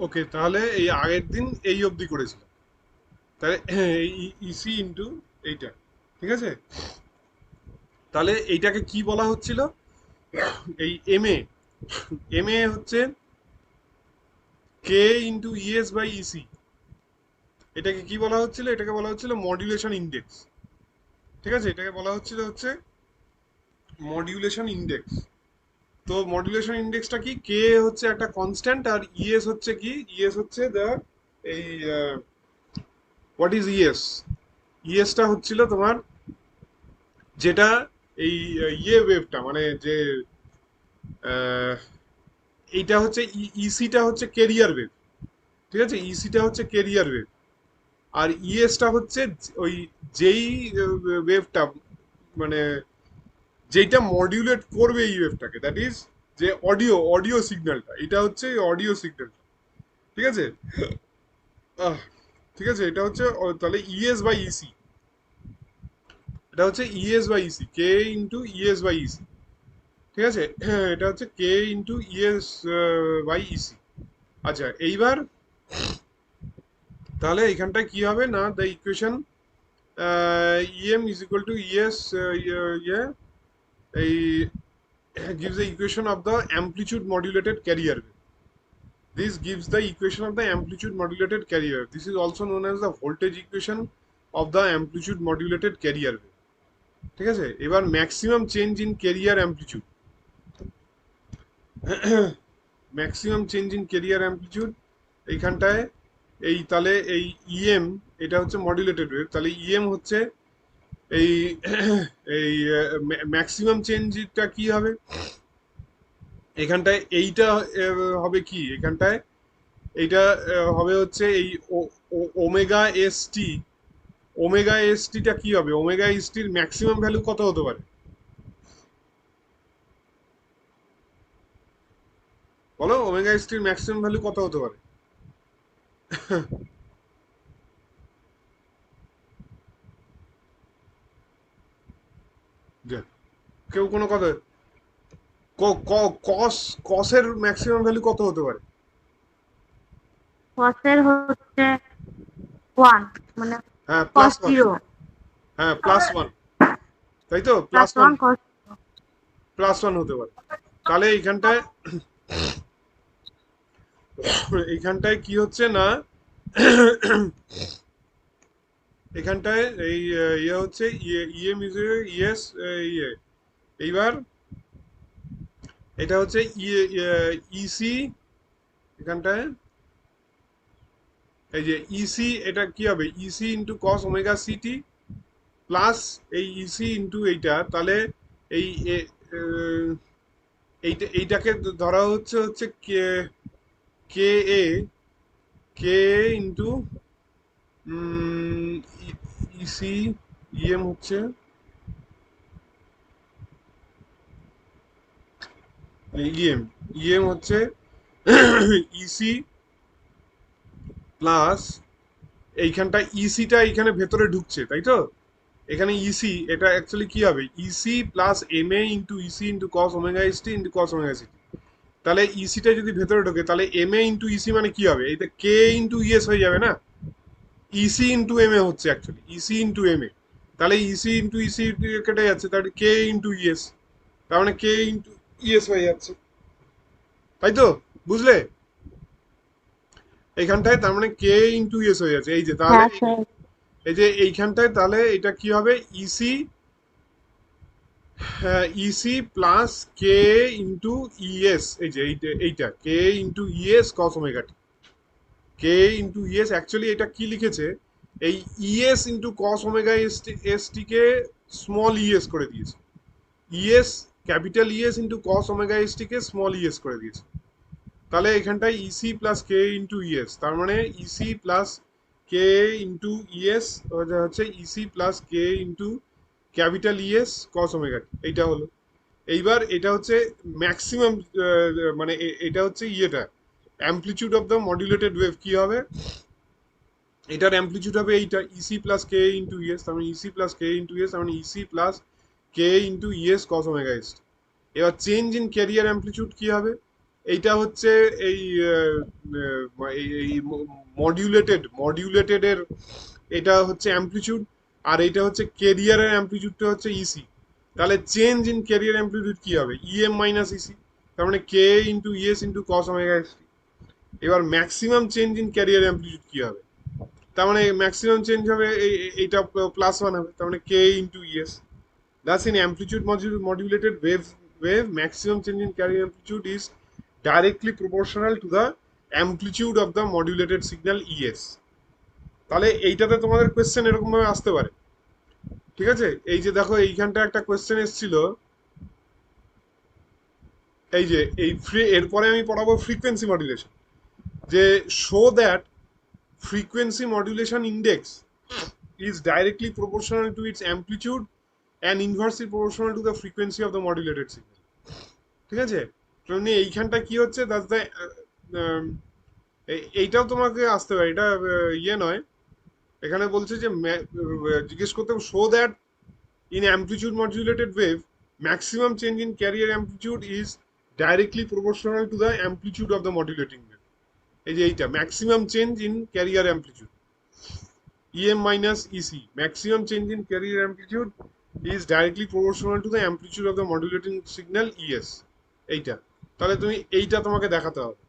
ওকে, তাহলে এই আগের দিন এই অবধি করেছিলাম। তাহলে ইসি ইন্টু এইটা, ঠিক আছে? তাহলে এইটাকে কি বলা হচ্ছিল? এই এম এ হচ্ছে K into ES by EC. এটাকে কি বলা হচ্ছিল? এটাকে বলা হচ্ছিল মডুলেশন ইন্ডেক্স। ঠিক আছে, এটাকে বলা হচ্ছিল হচ্ছে মডুলেশন ইন্ডেক্স। তো মডুলেশন ইন্ডেক্সটা কি? কে হচ্ছে একটা কনস্ট্যান্ট, আর ইএস হচ্ছে কি? ইএস হচ্ছে দ্য এই হোয়াট ইজ ইএস? ইএসটা হচ্ছিল তোমার যেটা এই ওয়েভটা মানে যে আহ, এইটা হচ্ছে ইসিটা হচ্ছে কেরিয়ার ওয়েভ। ঠিক আছে, ইসিটা হচ্ছে কেরিয়ার ওয়েভ, আর ইএসটা হচ্ছে ওই যেই ওয়েভটা মানে যেটা মডিউলেট করবে এই ওয়েভটাকে, দ্যাট ইজ যে অডিও সিগন্যালটা, এটা হচ্ছে অডিও সিগন্যাল। ঠিক আছে? আহ, ঠিক আছে, এটা হচ্ছে তাহলে ইএস বাই ইসি। এটা হচ্ছে ES by EC, K into ES by EC. ঠিক আছে, এটা হচ্ছে K into ES by EC. আচ্ছা, এইবার তাহলে এখানটায় কি হবে না, the equation EM is equal to ES ইয়ে এই gives the equation of the amplitude modulated carrier wave. This gives the equation of the amplitude modulated carrier wave. This is also known as the voltage equation of the amplitude modulated carrier wave. ঠিক আছে, এবার maximum change in carrier amplitude, maximum change in carrier amplitude এইখানটায় এই তাহলে এই EM, এটা হচ্ছে modulated wave, তাহলে ইএম হচ্ছে এই এই ম্যাক্সিমাম চেঞ্জটা কি হবে এখানটায়? এইটা হবে কি এখানটায়? এইটা হবে হচ্ছে এই omega S T. Omega S টিটা কি হবে? ওমেগা এস টির ম্যাক্সিমাম ভ্যালু কত হতে পারে বলো? ওমেগা এস টির ম্যাক্সিমাম ভ্যালু কত হতে পারে? যে কেউ কোনো কথা, কস কসের ম্যাক্সিমাম ভ্যালু কত হতে পারে? কসের হচ্ছে 1, মানে হ্যাঁ, কস প্লাস ওয়ান। 0 হ্যাঁ, প্লাস ওয়ান, তাই তো? প্লাস প্লাস ওয়ান, 1 কস। প্লাস ওয়ান হতে পারে। তাহলে এইখানটায় এইখানটায় কি হচ্ছে না, এখানটায় এই ইয়ে হচ্ছে ইএম ইজ ইএস ইয়ে। এইবার এটা হচ্ছে ইসি এখানটায়, এই যে ইসি, এটা কি হবে? EC into cos omega city plus এই ইসি ইন্টু এইটা, তাহলে এই আহ, এইটাকে ধরা হচ্ছে হচ্ছে কে, কে এ, কে ইন্টু ইসি, ইএম হচ্ছে ইএম, ইএম হচ্ছে ইসি প্লাস এইখানটা ইসিটা এইখানে ভেতরে ঢুকছে, তাই তো? এখানে ইসি, এটা অ্যাকচুয়ালি কি হবে? EC plus M A into EC into cos omega S T into cos omega C T. তাহলে ইসিটা যদি ভেতরে ঢোকে তাহলে এম এ ইন্টু ইসি মানে কি হবে? এইটা কে ইন্টু ইএস হয়ে যাবে না? ইসি ইন্টু এম এ হচ্ছে অ্যাকচুয়ালি ইসি ইন্টু এম এ। তাহলে ইসি ইন্টু ইসি কেটে যাচ্ছে, তাহলে কে ইন্টু ইএস, তার মানে কে ইন্টু ইএস হয়ে যাচ্ছে, তাই তো? বুঝলে এইখানটায়? তার মানে কে ইন্টু ইএস হয়ে যাচ্ছে। এই যে তাহলে হ্যাঁ স্যার। এই যে এইখানটায় তাহলে এটা কি হবে? EC, EC plus K into ES, এই যে এইটা এইটা K into ES cos omega T. K into ES actually এটা কি লিখেছে? এই ES into cos omega S T কে স্মল ইএস করে দিয়েছে। ES, capital ES into cos omega S T কে স্মল ইএস করে দিয়েছে। তাহলে এখানটায় EC plus K into ES, তার মানে EC plus K into ES হচ্ছে EC plus K into capital ES cos omega, এইটা হলো। এইবার এটা হচ্ছে ম্যাক্সিমাম, মানে এটা হচ্ছে ইয়েটা amplitude of the modulated wave কি হবে? এটার অ্যামপ্লিটিউড হবে এইটা EC plus K into ES, তার মানে EC plus K into ES, তার মানে EC plus K into ES cos omega S. এবার চেঞ্জ ইন ক্যারিয়ার অ্যামপ্লিটিউড কি হবে? এইটা হচ্ছে এই এই মডিউলেটেড এর এটা হচ্ছে অ্যামপ্লিটিউড, আর এটা হচ্ছে ক্যারিয়ারের অ্যামপ্লিটিউডটা হচ্ছে ইসি। তাহলে চেঞ্জ ইন ক্যারিয়ার অ্যামপ্লিটিউড কি হবে? ইএম মাইনাস ইসি, তার মানে K into ES into cos omega S T. এবার maximum change in carrier amplitude কি হবে? তার মানে ম্যাক্সিমাম চেঞ্জ হবে এইটা প্লাস ওয়ান হবে, তার মানে K into ES. Thus, in amplitude modulated wave, maximum change in carrier amplitude is directly proportional to the amplitude of the modulated signal ES. তাহলে এইটাতে তোমাদের কোয়েশ্চেন এরকম ভাবে আসতে পারে, ঠিক আছে? এই যে দেখো এইখানটা একটা কোয়েশ্চেন এসেছিল, এই যে এরপরে আমি পড়াবো ফ্রিকোয়েন্সি মডুলেশন, যে show that frequency modulation index is directly proportional to its amplitude and inversely proportional to the frequency of the modulated signal. ঠিক আছে? মানে এইখানটা কি হচ্ছে, দ্যাটস দ্য এইটাও তোমাকে আসতে পারে, এটা ইয়ে নয়। এখানে বলছে যে জিজ্ঞেস করতে show that in amplitude modulated wave maximum change in carrier amplitude is directly proportional to the amplitude of the modulating wave. এই যে এইটা maximum change in carrier amplitude EM minus EC, maximum change in carrier amplitude is directly proportional to the amplitude of the modulating signal ES. এইটা তাহলে তুমি এইটা তোমাকে দেখাতে হবে,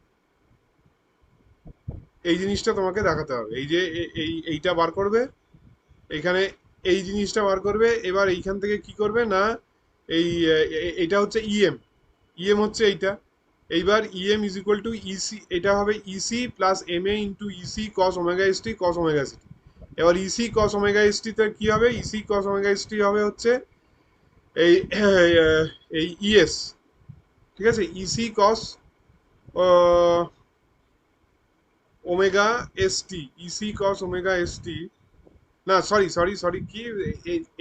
এই জিনিসটা তোমাকে দেখাতে হবে। এই যে এইটা বার করবে, এইখানে এই জিনিসটা বার করবে। এবার এইখান থেকে কি করবে না, এই এইটা হচ্ছে ইএম, ইএম হচ্ছে এইটা। এইবার EM is equal to EC, এটা হবে EC plus M A into EC cos omega S T cos omega C. এবার EC cos omega S T তে কি হবে? EC cos omega S T হবে হচ্ছে এই এই ইএস, ঠিক আছে? EC cos omega S T, EC cos omega S T, না সরি সরি সরি কি,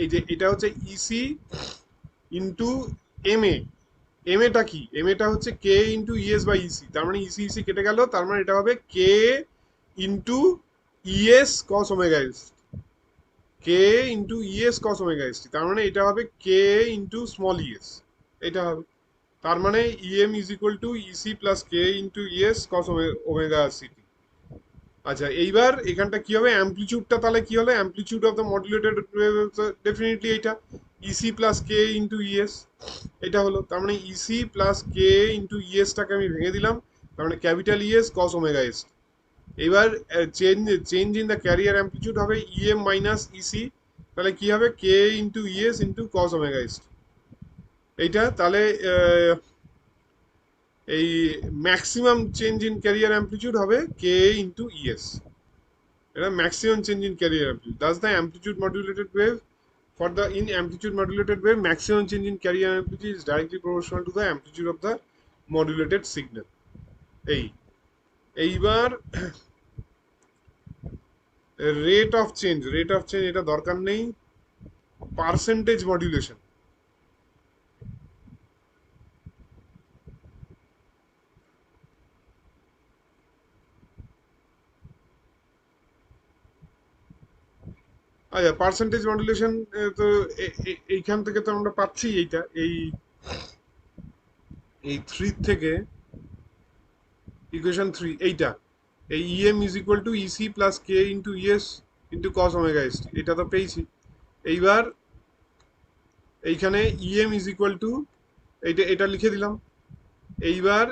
এই যে এটা হচ্ছে EC into M A. M এটা কি? এম এটা হচ্ছে K into ES by EC, তার মানে ইসি ইসি কেটে গেল, তার মানে এটা হবে K into ES cos omega S, K into ES cos omega S T, তার মানে এটা হবে কে ইন্টু স্মল ইএস, এটা হবে। তার মানে EM is equal to EC plus K into ES cos omega C T. আচ্ছা, এইবার এখানটা কি হবে? অ্যামপ্লিটিউডটা তাহলে কি হলো? Amplitude of the modulated definitely এটা EC plus K into ES, এটা হলো। তার মানে ইসি প্লাস কে ইন্টু ইএসটাকে আমি ভেঙে দিলাম, তার মানে capital ES cos omega S. এবার change in the carrier amplitude হবে ইএম মাইনাস ইসি, তাহলে কি হবে? K into ES into cos omega S. এইটা তাহলে এই maximum change in carrier amplitude হবে কে ইন্টু ইএস, এটা maximum change in carrier amplitude. Thus the amplitude modulated wave for the in amplitude modulated wave maximum change in carrier amplitude is directly proportional to the amplitude of the modulated signal. এই এইবার rate of change এটা দরকার নেই। Percentage modulation, আচ্ছা percentage modulation, তো এইখান থেকে তো আমরা পাচ্ছি এইটা, এই এই থ্রি থেকে ইকুয়েশন থ্রি, এইটা এই EM is equal to EC plus K into ES into cos omega S, এটা তো পেয়েছি। এইবার এইখানে ইএম ইজ ইকুয়াল টু, এইটা এটা লিখে দিলাম। এইবার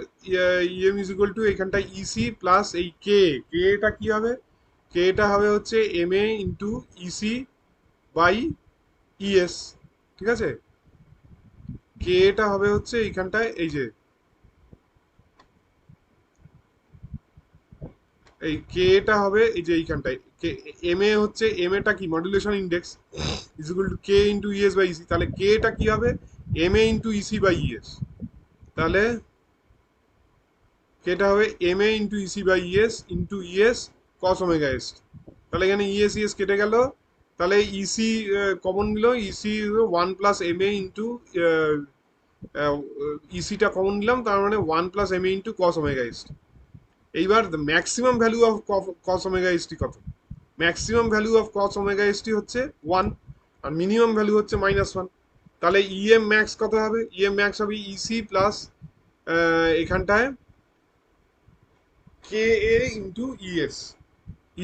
ইএম ইজ ইকুয়াল টু এখানটা ইসি প্লাস এই কে, কে এটা কি হবে? কে এটা হবে হচ্ছে M A into EC by ES, ঠিক আছে? কে এটা হবে হচ্ছে এইখানটায়, এই যে এই কে এটা হবে এই যে এইখানটায়, কে এম এ হচ্ছে, এম এটা কি? Modulation index is equal to K into ES by EC, তাহলে কে এটা কি হবে? M A into EC by ES, তাহলে কেটা হবে M A into EC by ES into ES cos omega S. তাহলে এখানে ইএস ইএস কেটে গেল, তাহলে ইসি কমন নিল, EC one plus M A into ইসিটা কমন নিলাম, তার মানে one plus M A into cos omega S. এইবার maximum value of cos omega S T কত? Maximum value of cos omega S T হচ্ছে one, আর minimum value হচ্ছে minus one. তাহলে ইএম ম্যাক্স কত হবে? ইএম ম্যাক্স হবে EC plus এখানটায় K A into ES,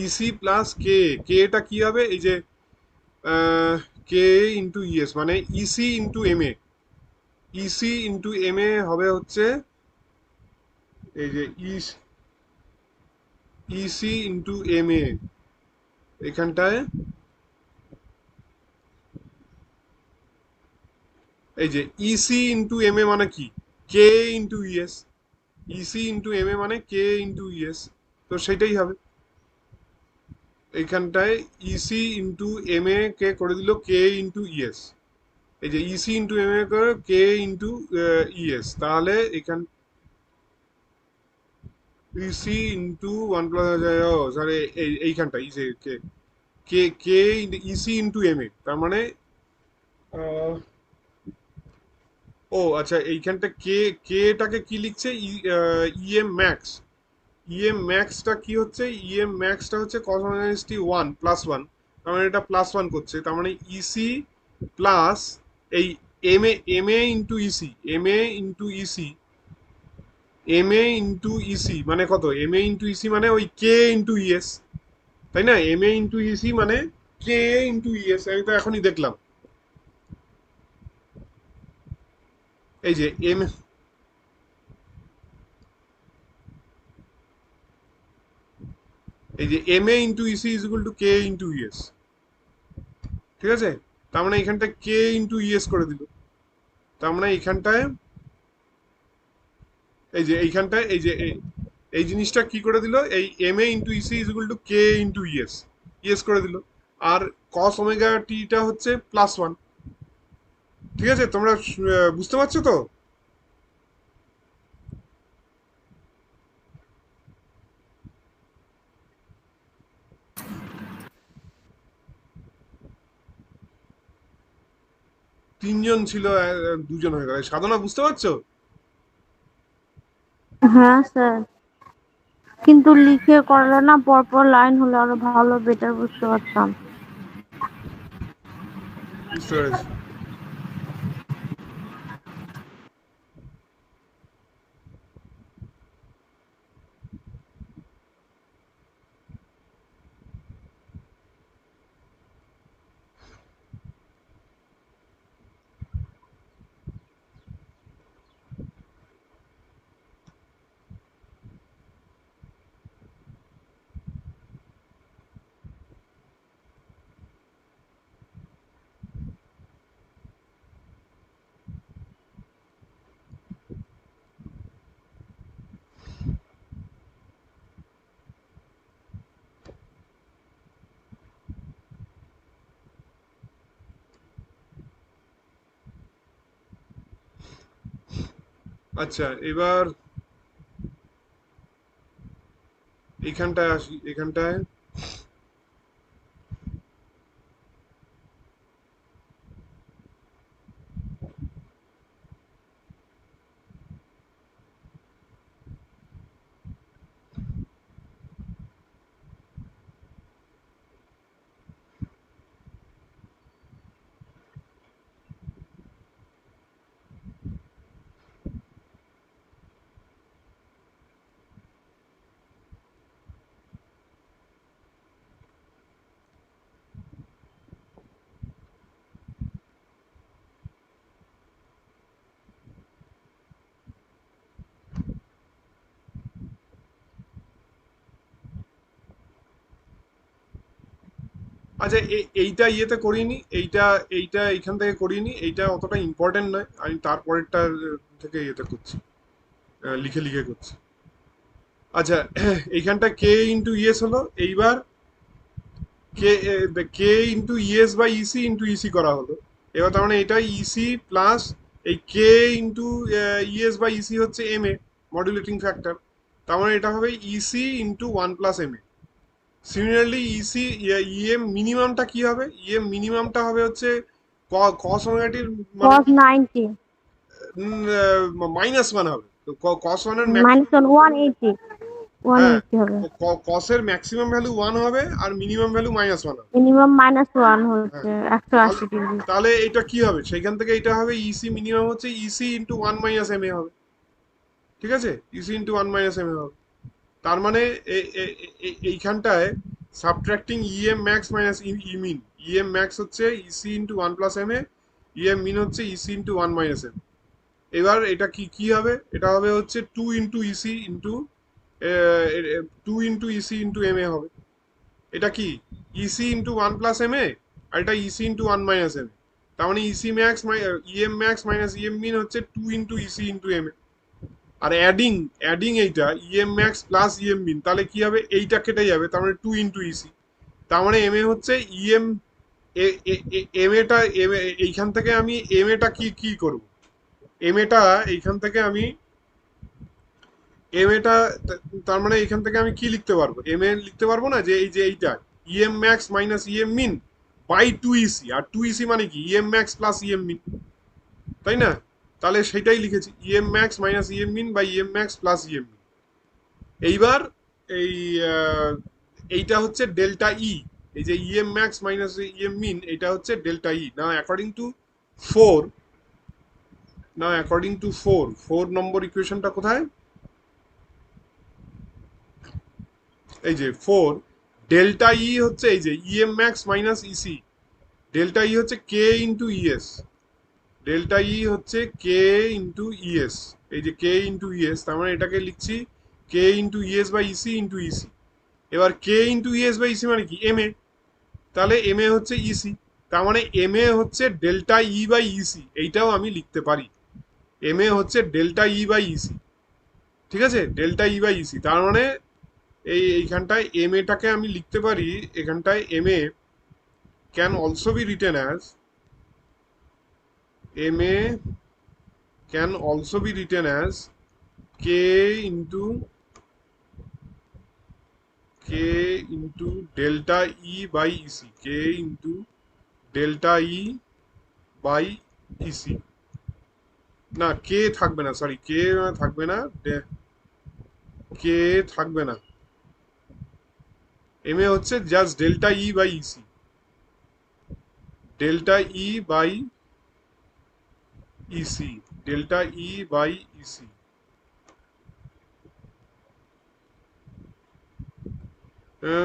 EC plus K, K টা কি হবে, এই যে কে ইন্টু ইএস মানে EC into M A, EC into M A হবে হচ্ছে এই যে ইসি ইন্টু এম এ, এখানটায় এই যে ইসি ইন্টু এম এ মানে কি, K into ES, EC into M A মানে কে ইন্টু ইএস, তো সেটাই হবে এইখানটায়। ইসি ইন্টু এম এ কে করে দিল কে ইন্টু ইএস, এই যে ইসি ইন্টু এম এ করে কে ইন্টু ইএস, তাহলে এখান ইসি ইন্টু ওয়ান প্লাস, ও সরি, এইখানটা ইসি কে কে কে ইসি ইন্টু এম এ, তার মানে আহ, ও আচ্ছা, এইখানটা কে, কেটাকে কি লিখছে, ইএম ম্যাক্স, ইএম ম্যাক্সটা কি হচ্ছে, ইএম ম্যাক্সটা হচ্ছে কস minus T one plus one, তার মানে এটা প্লাস ওয়ান করছে, তার মানে ইসি প্লাস এই M A into EC, M A into EC, M A into EC মানে কত, এম এ ইন্টু ইসি মানে ওই কে ইন্টু ইএস, তাই না, এম এ ইন্টু ইসি মানে কে ইন্টু ইএস, আমি তো এখনই দেখলাম। এই যে এই যে M A into EC is equal to K into ES, ঠিক আছে, তার মানে এখানটায় কে ইন্টু ইএস করে দিল, তার মানে এখানটায় এই যে এইখানটায় এই যে এই জিনিসটা কি করে দিল, এই M A into EC is equal to K into ES, ES করে দিল, আর কস ওমেগা টিটা হচ্ছে প্লাস ওয়ান, ঠিক আছে, তোমরা বুঝতে পারছো তো? তিনজন ছিল, দুজন হয়ে গেল, সাধনা বুঝতে পারছো? হ্যাঁ স্যার, কিন্তু লিখে করলে না পরপর লাইন হলে আরো ভালো বেটার বুঝতে পারতাম। বুঝতে পেরেছি। আচ্ছা, এবার এইখানটায় আসি, এখানটায় আচ্ছা, এইটা ইয়েতে করিনি, এইটা এইটা এইখান থেকে করিনি, এইটা অতটা ইম্পর্টেন্ট নয়, আমি তারপরেরটা থেকে ইয়েতে করছি, লিখে লিখে করছি। আচ্ছা, এইখানটা কে ইন্টু ইএস হলো, এইবার K K into ES by EC into EC করা হলো, এবার তার মানে এটা ইসি প্লাস এই K into ES by EC হচ্ছে এম এ, মডুলেটিং ফ্যাক্টর, তার মানে এটা হবে EC into one plus M A. Similarly EC EM মিনিমামটা কি হবে, ইএম মিনিমামটা হবে হচ্ছে কস ওমেগাটির মানে cos 90 মাইনাস ওয়ান হবে, তো কস ওয়ানের minus 180 হ্যাঁ, 180 হবে। কসের ম্যাক্সিমাম ভ্যালু ওয়ান হবে আর মিনিমাম ভ্যালু মাইনাস ওয়ান হবে। মিনিমাম -1 হ্যাঁ, হচ্ছে তাহলে 180 ডিগ্রি। তাহলে এটা কি হবে, সেখান থেকে এটা হবে ইসি মিনিমাম হচ্ছে EC into one minus M A হবে, ঠিক আছে, EC into one minus M A হবে। তার মানে এইখানটায় subtracting EM max minus E min, EM max হচ্ছে EC into one plus M A, EM min হচ্ছে EC into one minus M. এবার এটা কি কি হবে, এটা হবে হচ্ছে two into EC into two into EC into M A হবে। এটা কি EC into one plus M A, আর এটা EC into one minus M. তার মানে EC max EM max minus EM min হচ্ছে two into EC into M A. আর adding adding এইটা EM max plus EM min, তাহলে কি হবে, এইটা কেটে যাবে, তার মানে টু ইন্টু ইসি। তার মানে এম এ হচ্ছে ইএম, এম এটা এইখান থেকে আমি এম এটা কি কি করব, এম এটা এইখান থেকে আমি এম এটা, তার মানে এইখান থেকে আমি কি লিখতে পারবো, এম এ লিখতে পারবো না যে এই যে এইটা EM max minus EM min by two EC, আর টু ইসি মানে কি EM max plus EM min, তাই না? তাহলে সেটাই লিখেছি, EM max minus EM min by EM max plus EM min. এইবার এই এইটা হচ্ছে ডেল্টা ই, এই যে EM max minus EM min এটা হচ্ছে delta E. Now according to four, now according to four, four number ইকুয়েশনটা কোথায়, এই যে ফোর, ডেল্টা ই হচ্ছে এই যে EM max minus EC, delta E হচ্ছে K into ES, delta E হচ্ছে কে ইন্টু ইএস, এই যে কে ইন্টু ইএস, তার মানে এটাকে লিখছি K into ES by EC into EC. এবার K into ES by EC মানে কি এম এ, তাহলে এম এ হচ্ছে ইসি, তার মানে এম এ হচ্ছে ডেল্টা ই বাই ইসি, এইটাও আমি লিখতে পারি, এম এ হচ্ছে ডেল্টা ই বাই ইসি। ঠিক আছে, ডেল্টা ই বাই ইসি, তার মানে এইখানটায় এম এটাকে আমি লিখতে পারি, এখানটায় M A can also be written as, M A can also be written as K into K into delta E by EC, K into delta E by EC. না K থাকবে না, সরি কে থাকবে না, কে থাকবে না, M A হচ্ছে just delta E by EC, delta E by EC, delta E by EC,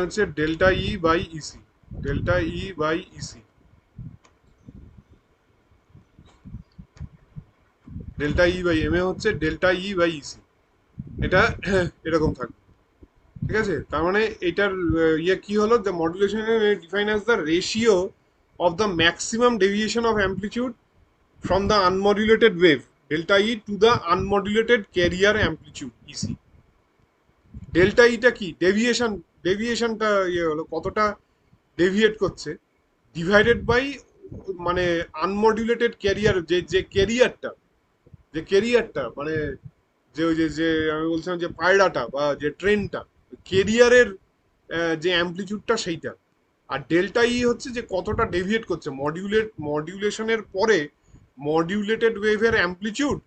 হচ্ছে delta E by EC, delta E by EC, delta E by M A হচ্ছে delta E by EC, এটা এরকম থাকবে। ঠিক আছে, তার মানে এটার ইয়ে কি হলো, the modulation define as the ratio of the maximum deviation of amplitude from the unmodulated wave delta E to the unmodulated carrier amplitude EC। Delta ইটা কি ডেভিয়েশন, ডেভিয়েশনটা ইয়ে হলো কতটা ডেভিয়েট করছে, ডিভাইডেড বাই মানে আনমডুলেটেড ক্যারিয়ার, যে যে ক্যারিয়ারটা, যে ক্যারিয়ারটা মানে যে ওই যে যে আমি বলছিলাম যে পায়রাটা বা যে ট্রেনটা, ক্যারিয়ারের যে অ্যাম্পলিটিউডটা সেইটা। আর ডেল্টা ই হচ্ছে যে কতটা ডেভিয়েট করছে মডিউলেশনের পরে, মডিউলেটেড ওয়েভের অ্যাম্পলিটিউড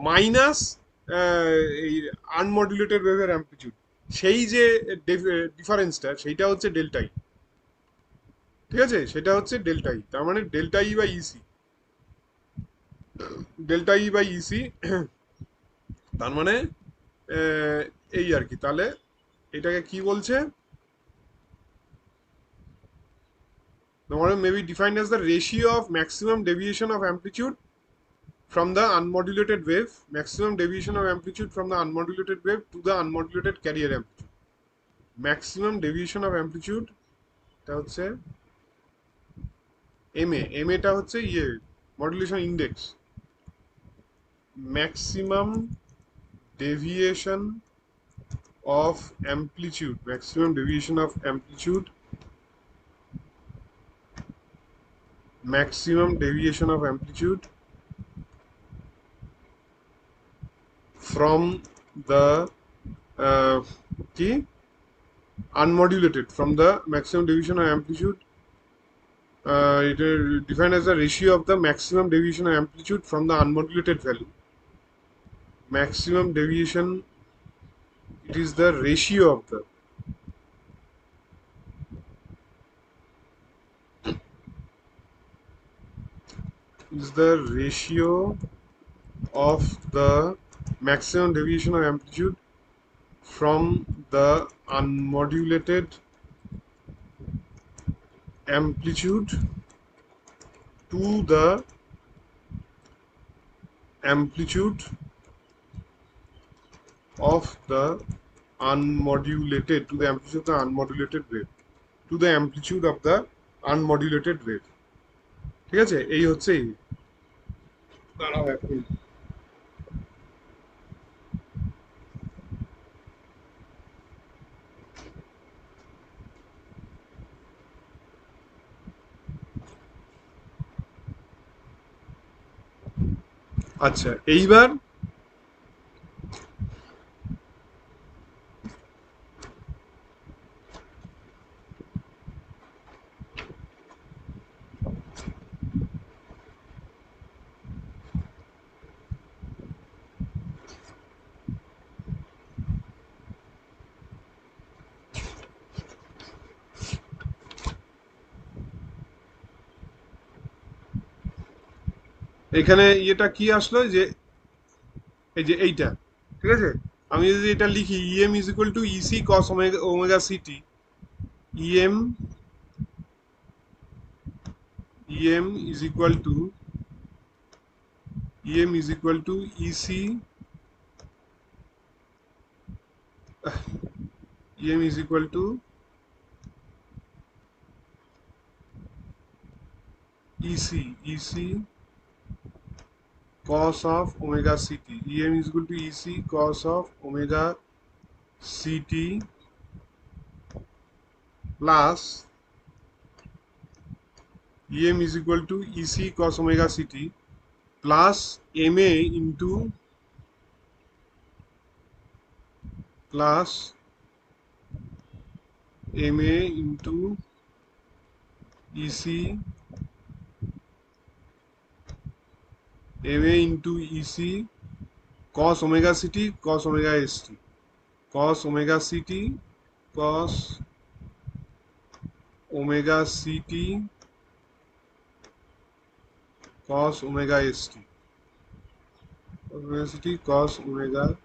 মাইনাস এই আনমডিউলেটেড ওয়েভের অ্যাম্পলিটিউড, সেই যে ডিফারেন্সটা সেইটা হচ্ছে ডেল্টা ই। ঠিক আছে, সেটা হচ্ছে ডেল্টা ই, তার মানে delta E by EC, delta E by EC, তার মানে এই আর কি। তাহলে এটাকে কি বলছে, তোমার maybe defined as the ratio of maximum deviation of amplitude from the unmodulated wave, maximum deviation of amplitude from the unmodulated wave to the unmodulated carrier amplitude, maximum deviation of amplitude টা হচ্ছে M A, M এটা হচ্ছে ইয়ে modulation index, maximum deviation of amplitude, maximum deviation of amplitude, maximum deviation of amplitude from the কি unmodulated, from the maximum deviation of amplitude, it is defined as the ratio of the maximum deviation of amplitude from the unmodulated value. Maximum deviation, it is the ratio of the ratio of the maximum deviation of amplitude from the unmodulated amplitude to the amplitude of the unmodulated to the amplitude of the unmodulated wave to the amplitude of the unmodulated wave ঠিক আছে এই হচ্ছে এই দাঁড়াও এক minute আচ্ছা এইবার এখানে এটা কি আসলো যে এই যে এইটা ঠিক আছে আমি যদি এটা লিখি em is equal to ec cos omega ct em em is equal to ec em is equal to ec cos of omega ct em is equal to ec cos of omega ct plus em is equal to ec cos omega ct plus ma into plus ma into ec ma into ec cos omega ct cos omega st cos omega ct cos omega ct cos omega st omega ct cos omega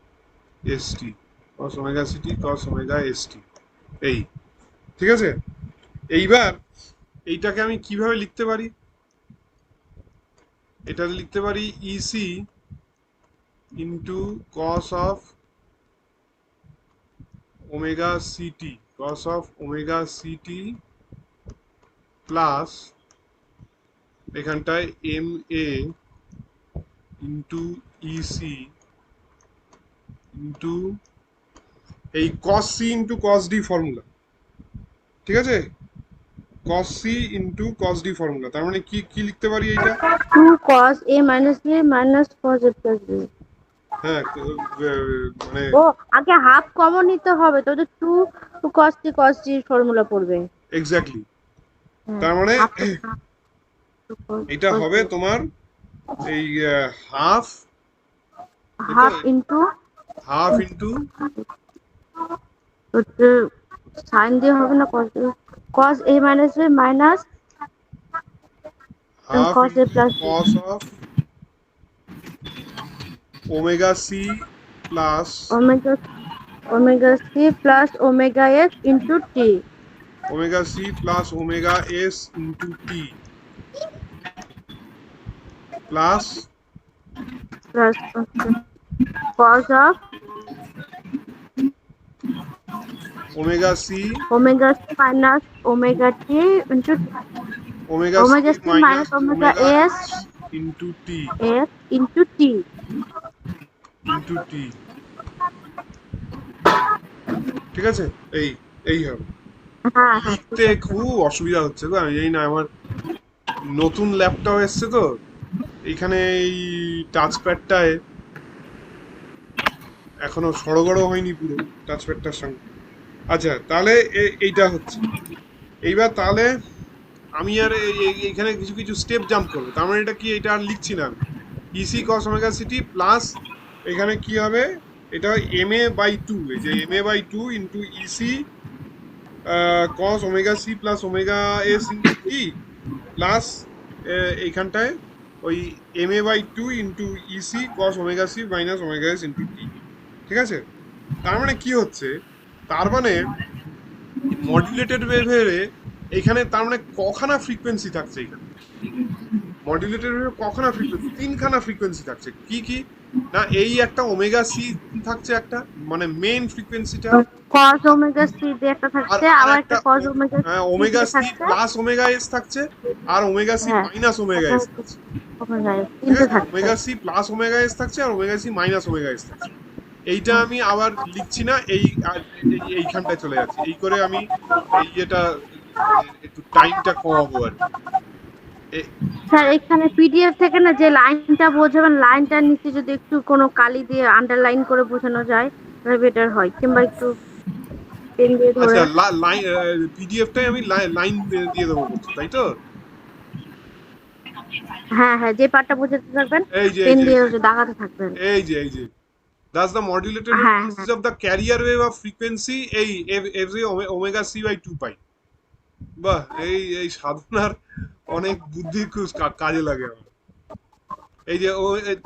st cos omega ct cos omega st এই ঠিক আছে এইবার এইটাকে আমি কিভাবে লিখতে পারি এটা লিখতে পারি ec into cos of omega ct cos of omega ct plus এখানটায় ma into ec into এই cos c into cos d formula ঠিক আছে cos c into cos d formula তার মানে কি কি লিখতে পারি এইটা 2 cos a minus b minus cos a plus b হ্যাঁ মানে ও আগে হাফ কমন নিতে হবে তো 2 cos c cos d formula পড়বে এক্স্যাক্টলি তার মানে এটা হবে তোমার এই হাফ হাফ ইনটু তো সাইন দিয়ে হবে না cos a minus b minus half cos a plus b cos of omega c plus omega c plus omega s into t omega c plus omega s into t plus cos of omega c minus omega t into omega c minus omega s into t into t ঠিক আছে এই এই হবে হ্যাঁ লিখতে খুব অসুবিধা হচ্ছে গো আমি জানি না আমার নতুন ল্যাপটপ এসছে তো এইখানে এই টাচপ্যাডটায় এখনো সড়গড় হয়নি পুরো টাচপ্যাডটার সঙ্গে আচ্ছা তাহলে এইটা হচ্ছে এইবার তাহলে আমি আর এইখানে কিছু কিছু স্টেপ জাম্প করবো তার মানে এটা কি এটা আর লিখছি না আমি EC cos omega city plus এখানে কি হবে এটা এম এ বাই টু এই যে M A by two into EC cos omega C plus omega S into T plus এইখানটায় ওই M A by two into EC cos omega C minus omega S into T ঠিক আছে তার মানে কি হচ্ছে, তার মানে মডুলেটেড ওয়েভের এখানে তার মানে কখানা ফ্রিকোয়েন্সি থাকছে এখানে, মডুলেটেড ওয়েভে কখানা ফ্রিকোয়েন্সি, তিনখানা ফ্রিকোয়েন্সি থাকছে। কি কি না, এই একটা ওমেগা সি থাকছে একটা, মানে মেইন ফ্রিকোয়েন্সিটা, কস ওমেগা সি দিয়ে একটা আর থাকছে, আর আবার একটা একটা কস ওমেগা সি ওমেগা দিয়ে সি থাকছে। প্লাস ওমেগা এস থাকছে, আর ওমেগা সি হ্যাঁ, মাইনাস ওমেগা আবার এস হচ্ছে থাকছে। ওমেগা এস, ঠিক তিনটে আছে, থাকছে। Omega C plus omega S থাকছে আর omega C minus omega S থাকছে। এইটা হুম। আমি আবার লিখছি না, এই এইখানটায় চলে যাচ্ছি, এই করে আমি এই এটা একটু টাইমটা কমাবো আর কি। স্যার এখানে পিডিএফ থেকে না যে লাইনটা বোঝাবেন, লাইনটার নিচে যদি একটু কোনো কালি দিয়ে আন্ডারলাইন করে বোঝানো যায় তাহলে বেটার হয়, কিংবা একটু পেন দিয়ে ধরে। আচ্ছা, লাইন পিডিএফটাই আমি লাইন দিয়ে দেবো বলছো, তাই তো? হ্যাঁ হ্যাঁ, যে পার্টটা বোঝাতে থাকবেন এই যে এই পেন যে এই দিয়ে যে ওটা দাগাতে থাকবেন। এই যে thus the modulated wave হ্যাঁ হ্যাঁ। consists of the carrier wave of frequency এই every omega c by 2 pi। বাহ, এই সাধনার অনেক বুদ্ধি খুব কাজে লাগে আমার। এই যে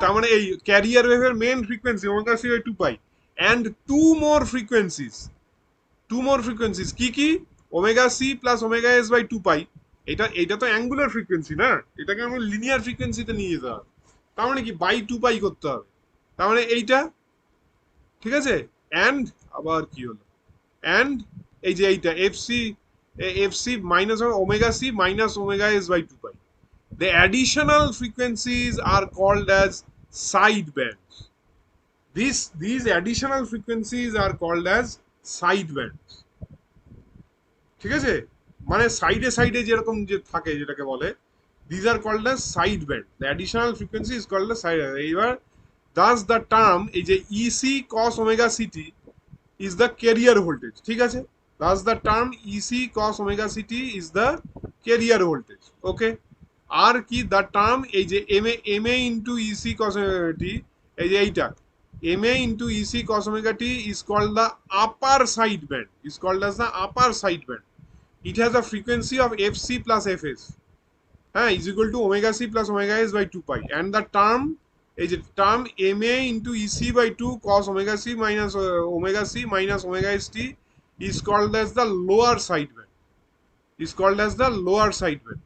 তার মানে এই ক্যারিয়ার ওয়েভের main frequency omega C by 2 pi, and two more frequencies কি কি, omega C plus omega S by 2 pi. এটা তো অ্যাঙ্গুলার ফ্রিকোয়েন্সি না, এটাকে আমরা লিনিয়ার ফ্রিকোয়েন্সিতে নিয়ে যেতে হবে। তার মানে কি বাই 2 পাই করতে হবে, তার মানে এইটা, ঠিক আছে। অ্যান্ড আবার কি হলো, অ্যান্ড এই যে এইটা FC minus omega C minus omega S by 2 pi. The additional frequencies are called as sidebands. These additional frequencies are called as sidebands. ঠিক আছে, মানে সাইডে সাইডে যেরকম যে থাকে যেটাকে বলে, these are called as sideband. The additional frequency is called as sideband. এইবার thus the term এই যে EC cos omega CT is the carrier voltage, ঠিক আছে। thus the term EC cos omega CT is the carrier voltage, okay। আর কি the term এই যে M A into EC cos omega T, এই যে এইটা M A into EC cos omega T is called the upper side band, is called as the upper side band. It has a frequency of F C plus F S, হ্যাঁ, is equal to omega C plus omega S by 2 pi, and the term এই যে term M A into EC by 2 cos omega C minus omega S T is called as the lower side band, is called as the lower side band.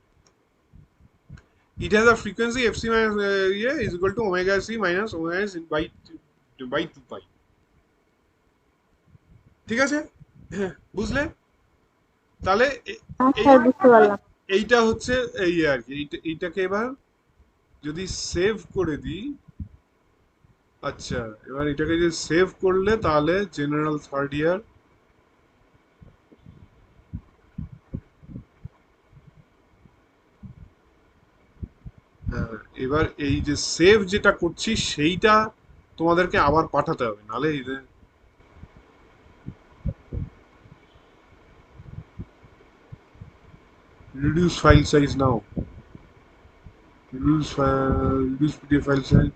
It has a frequency fc minus is equal to omega c minus omega s by 2 pi। ঠিক আছে, বুঝলে? তাহলে হ্যাঁ এই sir, বুঝতে পারলাম। এইটা হচ্ছে এই আর কি, এইটাকে এবার যদি সেভ করে দিই, আচ্ছা এবার এটাকে যদি সেভ করলে তাহলে জেনারেল থার্ড ইয়ার, এবার এই যে সেভ যেটা করছি সেইটা তোমাদেরকে আবার পাঠাতে হবে, নাহলে reduce file size now, reduce pdf file size।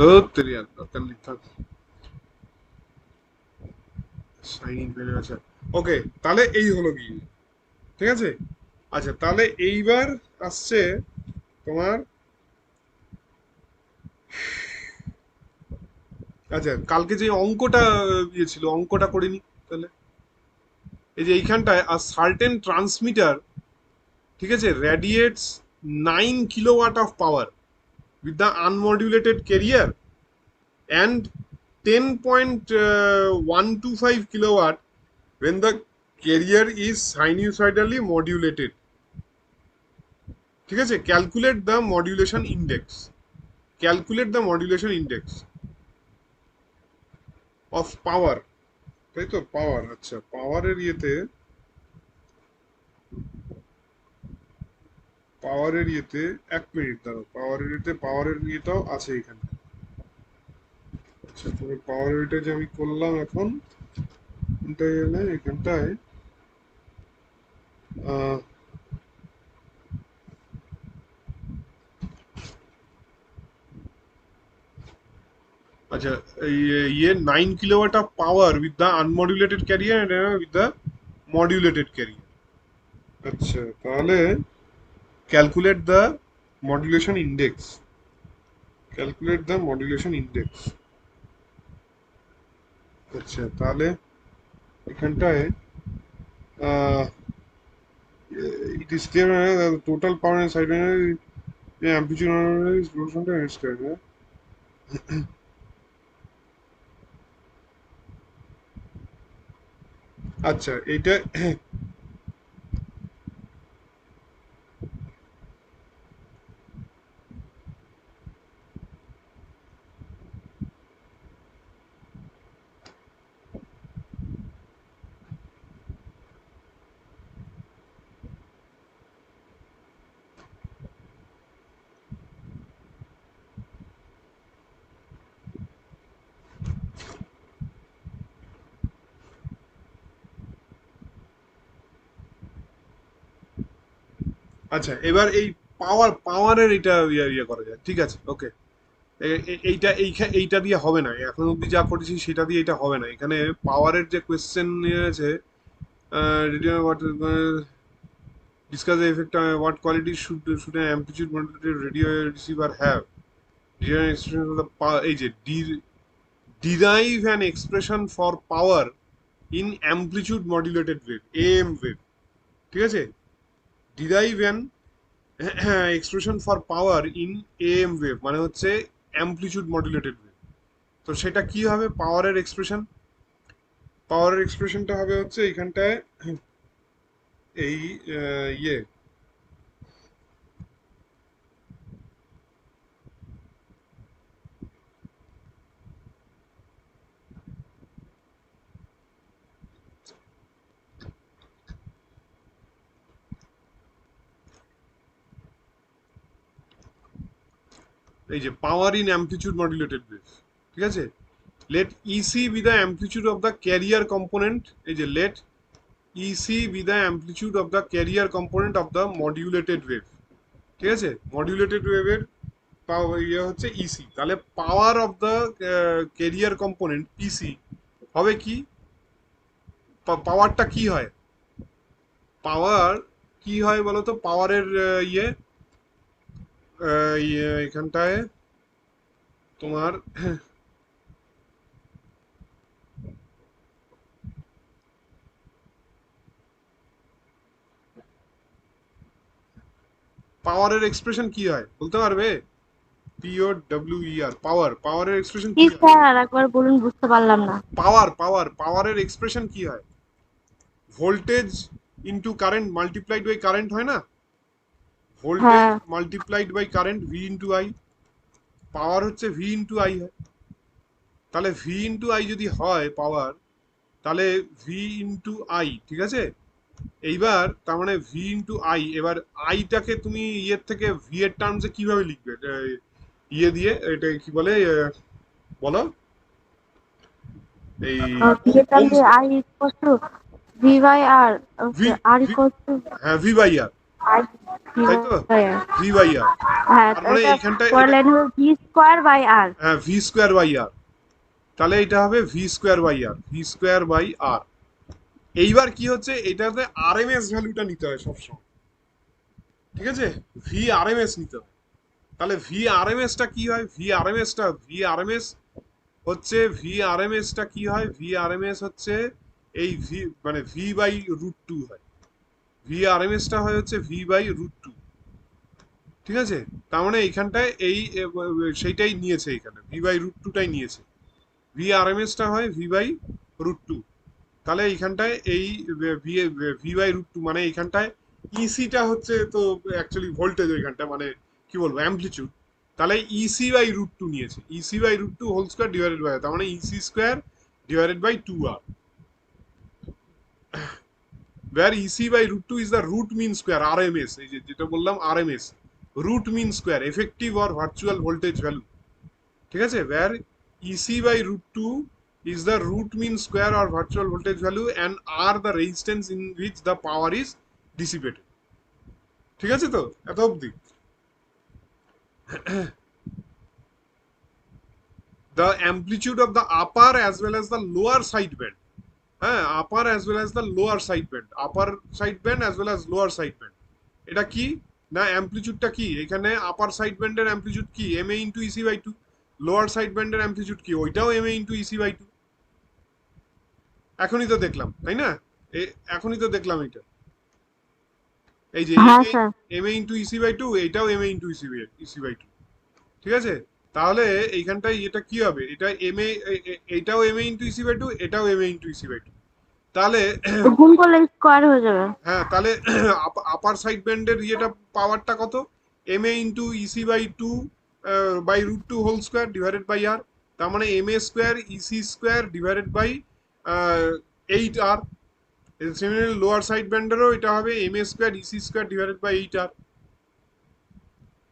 ও তেরি আর দরকার নেই, থাক, সাইন পেনে আছে। ওকে, তাহলে এই হলো কি, ঠিক আছে। আচ্ছা তাহলে এইবার আসছে তোমার, আচ্ছা কালকে যে অঙ্কটা ইয়ে ছিল, অঙ্কটা করিনি তাহলে। এই যে এইখানটায় আর সার্টেন ট্রান্সমিটার, ঠিক আছে, রেডিয়েটস 9 kilowatt of power with the unmodulated carrier and 10.125 kilowatt when the carrier is sinusoidally modulated, ঠিক আছে। Calculate the modulation index, calculate the modulation index of power, তাই তো, পাওয়ার, আচ্ছা পাওয়ারের ইয়েতে, এক মিনিট দাঁড়াও, পাওয়ারের ইয়েটাও আছে এখানে। আচ্ছা তবে পাওয়ারের এটা যে আমি করলাম এখন, এখানটায় আচ্ছা ये 9 kilowatt of power with the unmodulated carrier and with the modulated carrier, আচ্ছা, তাহলে calculate the modulation index, calculate the modulation index. আচ্ছা, তাহলে এখানটায় it is clear that the total power and side amplitude is proportional to h square. আচ্ছা, এটা আচ্ছা, এবার এই পাওয়ারের এটা ইয়ে করা যায়, ঠিক আছে, ওকে। এইটা এইটা দিয়ে হবে না, এখন অব্দি যা করেছি সেটা দিয়ে এটা হবে না। এখানে পাওয়ারের যে কোয়েশ্চেন আছে, what discuss the effect, what qualities should an amplitude modulated radio receiver have, derive expression of the power, এই যে derive an expression for power in amplitude modulated wave, AM wave, ঠিক আছে, derive an expression for power in AM wave মানে হচ্ছে amplitude modulated wave। তো সেটা কি হবে পাওয়ারের এক্সপ্রেশন? পাওয়ারের এক্সপ্রেশনটা হবে হচ্ছে এইখানটায় এই ইয়ে এই যে power in amplitude modulated wave, ঠিক আছে। Let EC be the amplitude of the carrier component, এই যে let EC be the amplitude of the carrier component of the modulated wave, ঠিক আছে। মডিউলেটেড ওয়েভের ইয়ে হচ্ছে ইসি, তাহলে power of the carrier component PC হবে কি? পাওয়ারটা কি হয়? পাওয়ার কি হয় বলতো? পাওয়ারের ইয়ে এখানটায় তোমার পাওয়ারের এক্সপ্রেশন কি হয় বলতে পারবে? POWER, পাওয়ার, পাওয়ারের এক্সপ্রেশন কি কি হয়? স্যার আর একবার বলুন, বুঝতে পারলাম না। পাওয়ারের এক্সপ্রেশন কি হয়? Voltage into current multiplied by current হয় না? ভোল্টেজ হ্যাঁ। Multiplied by current, V into I. Power হচ্ছে ভি ইনটু আই হয়। তাহলে ভি ইনটু আই যদি হয় পাওয়ার, তাহলে ভি ইনটু আই, ঠিক আছে। এইবার তার মানে ভি ইনটু আই, এবার আইটাকে তুমি ইয়ের থেকে ভি এর টার্মসে কিভাবে লিখবে? ইয়ে দিয়ে, এটা কি বলে বলো, এই যেটা ওমস, যে I equal to V by R, V R V equal to হ্যাঁ V by R, I, V তাই তো, by R. V by R. হ্যাঁ, তার তো মানে এটা এইখানটায় পরের এটা, লাইন হবে ভি স্কোয়ার বাই আর। হ্যাঁ ভি স্কোয়ার বাই আর, তাহলে এটা হবে V square by R, V square by R. এইবার কি হচ্ছে, এটাতে আরএমএস ভ্যালুটা নিতে হয় সবসময়, ঠিক আছে, ভি আরএমএস নিতে হয়। তাহলে ভি আরএমএস টা কি হয়? ভি আরএমএস হচ্ছে, ভি আরএমএস টা কি হয়? ভি আরএমএস হচ্ছে এই ভি মানে ভি বাই রুট টু হয়। ভি আরএমএস টা হয় হচ্ছে ভি বাই রুট টু, ঠিক আছে। তার মানে এইখানটায় এই সেইটাই নিয়েছে, এখানে ভি বাই রুট টুটাই নিয়েছে। ভি আরএমএস টা হয় ভি বাই রুট টু। তাহলে এইখানটায় এই V V by root two মানে এইখানটায় ইসিটা হচ্ছে তো অ্যাকচুয়ালি ভোল্টেজ, ওইখানটা মানে কি বলবো অ্যামপ্লিটিউড। তাহলে ইসি বাই রুট টু নিয়েছে, EC by root two whole square divided by, তার মানে EC square divided by two R, where EC by root 2 is the root mean square, RMS, এই যে যেটা বললাম RMS, root mean square, effective or virtual voltage value, ঠিক আছে। where EC by root 2 is the root mean square or virtual voltage value and R the resistance in which the power is dissipated, ঠিক আছে। তো এত অবধি the amplitude of the upper as well as the lower side band, হ্যাঁ, upper as well as the lower side band, upper side band as well as lower side band. এটা কি না, অ্যামপ্লিচিউডটা কি এখানে, আপার সাইড ব্যান্ডের amplitude কি M A into EC by two, lower side ব্যান্ডের অ্যামপ্লিচিউড কি ওইটাও M A into EC by two. এখনই তো দেখলাম তাই না, এখনই তো দেখলাম এটা, এই যে হ্যাঁ sir. M A into EC by two, এইটাও M A into EC by two. ঠিক আছে, তাহলে এইখানটায় এটা কি হবে, এটা এম এ, এইটাও M A into EC by two, এটাও M A into EC by two. তাহলে গুণ করলে স্কোয়ার হয়ে যাবে। হ্যাঁ, তাহলে আপার সাইড ব্যান্ডের ইয়েটা পাওয়ারটা কত, M A into EC by two by root two whole square divided by R, তার মানে M A square EC square divided by 8 R. Similarly lower side ব্যান্ডেরও এটা হবে M A square EC square divided by 8 R.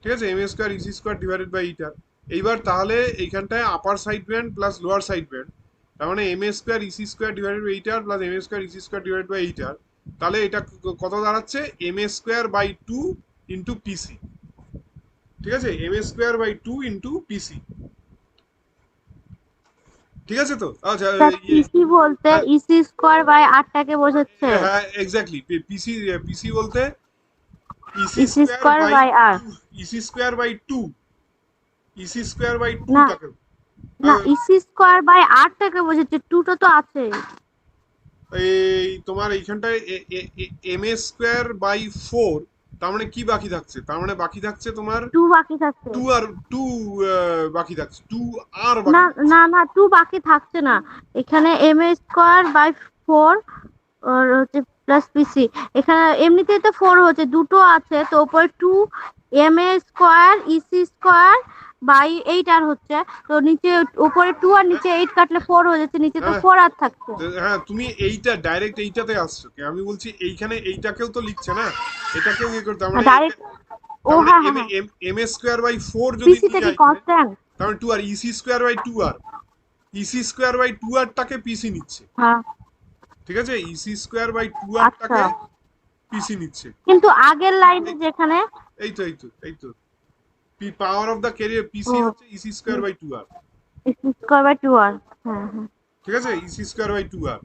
ঠিক আছে, M A square EC square divided by 8 R. এইবার তাহলে এইখানটায় upper side band plus lower side band, তার মানে M A square EC square divided by 8 R plus M A square EC square divided by 8 R. তাহলে এটা কত দাঁড়াচ্ছে, M A square by two into PC. ঠিক আছে, M A square by two into PC. ঠিক আছে তো, আচ্ছা স্যার ইয়ে, পিসি বলতে হ্যাঁ ইসি স্কোয়ার বাই আটটাকে বোঝাচ্ছে। হ্যাঁ এক্স্যাক্টলি, পিসি, পিসি বলতে EC EC square square by by R. Two, EC square by two, EC square by two না টাকে না, ইসি স্কোয়ার বাই আটটাকে বোঝাচ্ছে, টুটা তো আছে। এই তোমার এইখানটায় M A square by four, তার মানে কি বাকি থাকছে, তার মানে বাকি থাকছে তোমার টু বাকি থাকছে। টু আর টু, বাকি থাকছে টু আর না বাকি থাকছে। না না, টু বাকি থাকছে না। এখানে M A square by four R হচ্ছে প্লাস পিসি। এখানে এমনিতেই তো ফোর হচ্ছে, দুটো আছে তো উপরে two, M A square EC square by eight R হচ্ছে। তো নিচে উপরে টু আর হ্যাঁ নিচে এইট কাটলে ফোর হয়ে যাচ্ছে, নিচে তো হ্যাঁ, ফোর আর থাকছে। হ্যাঁ, তুমি এইটা ডাইরেক্ট এইটাতে আসছো কি, আমি বলছি এইখানে এইটাকেও তো লিখছে না, এটাকেও ইয়ে করে, তার মানে ডাইরেক্ট। ও তার মানে হ্যাঁ হ্যাঁ এম হ্যাঁ। M A square by four যদি পিসিটা নিয়ে কি যায় এখানে, কনস্ট্যান্ট? তার মানে two R EC square by two R, EC square by two আরটাকে পিসি নিচ্ছে। হ্যাঁ। ঠিক আছে, ইসি স্কোয়ার বাই টু আচ্ছা, আরটাকে পিসি নিচ্ছে। কিন্তু আগের লাইনে এই যেখানে এই তো এই তো এই তো পাওয়ার অফ দ্য ক্যারিয়ার ও পিসি হচ্ছে EC square by two R. EC square by two R. হ্যাঁ হ্যাঁ ঠিক আছে, EC square by two R,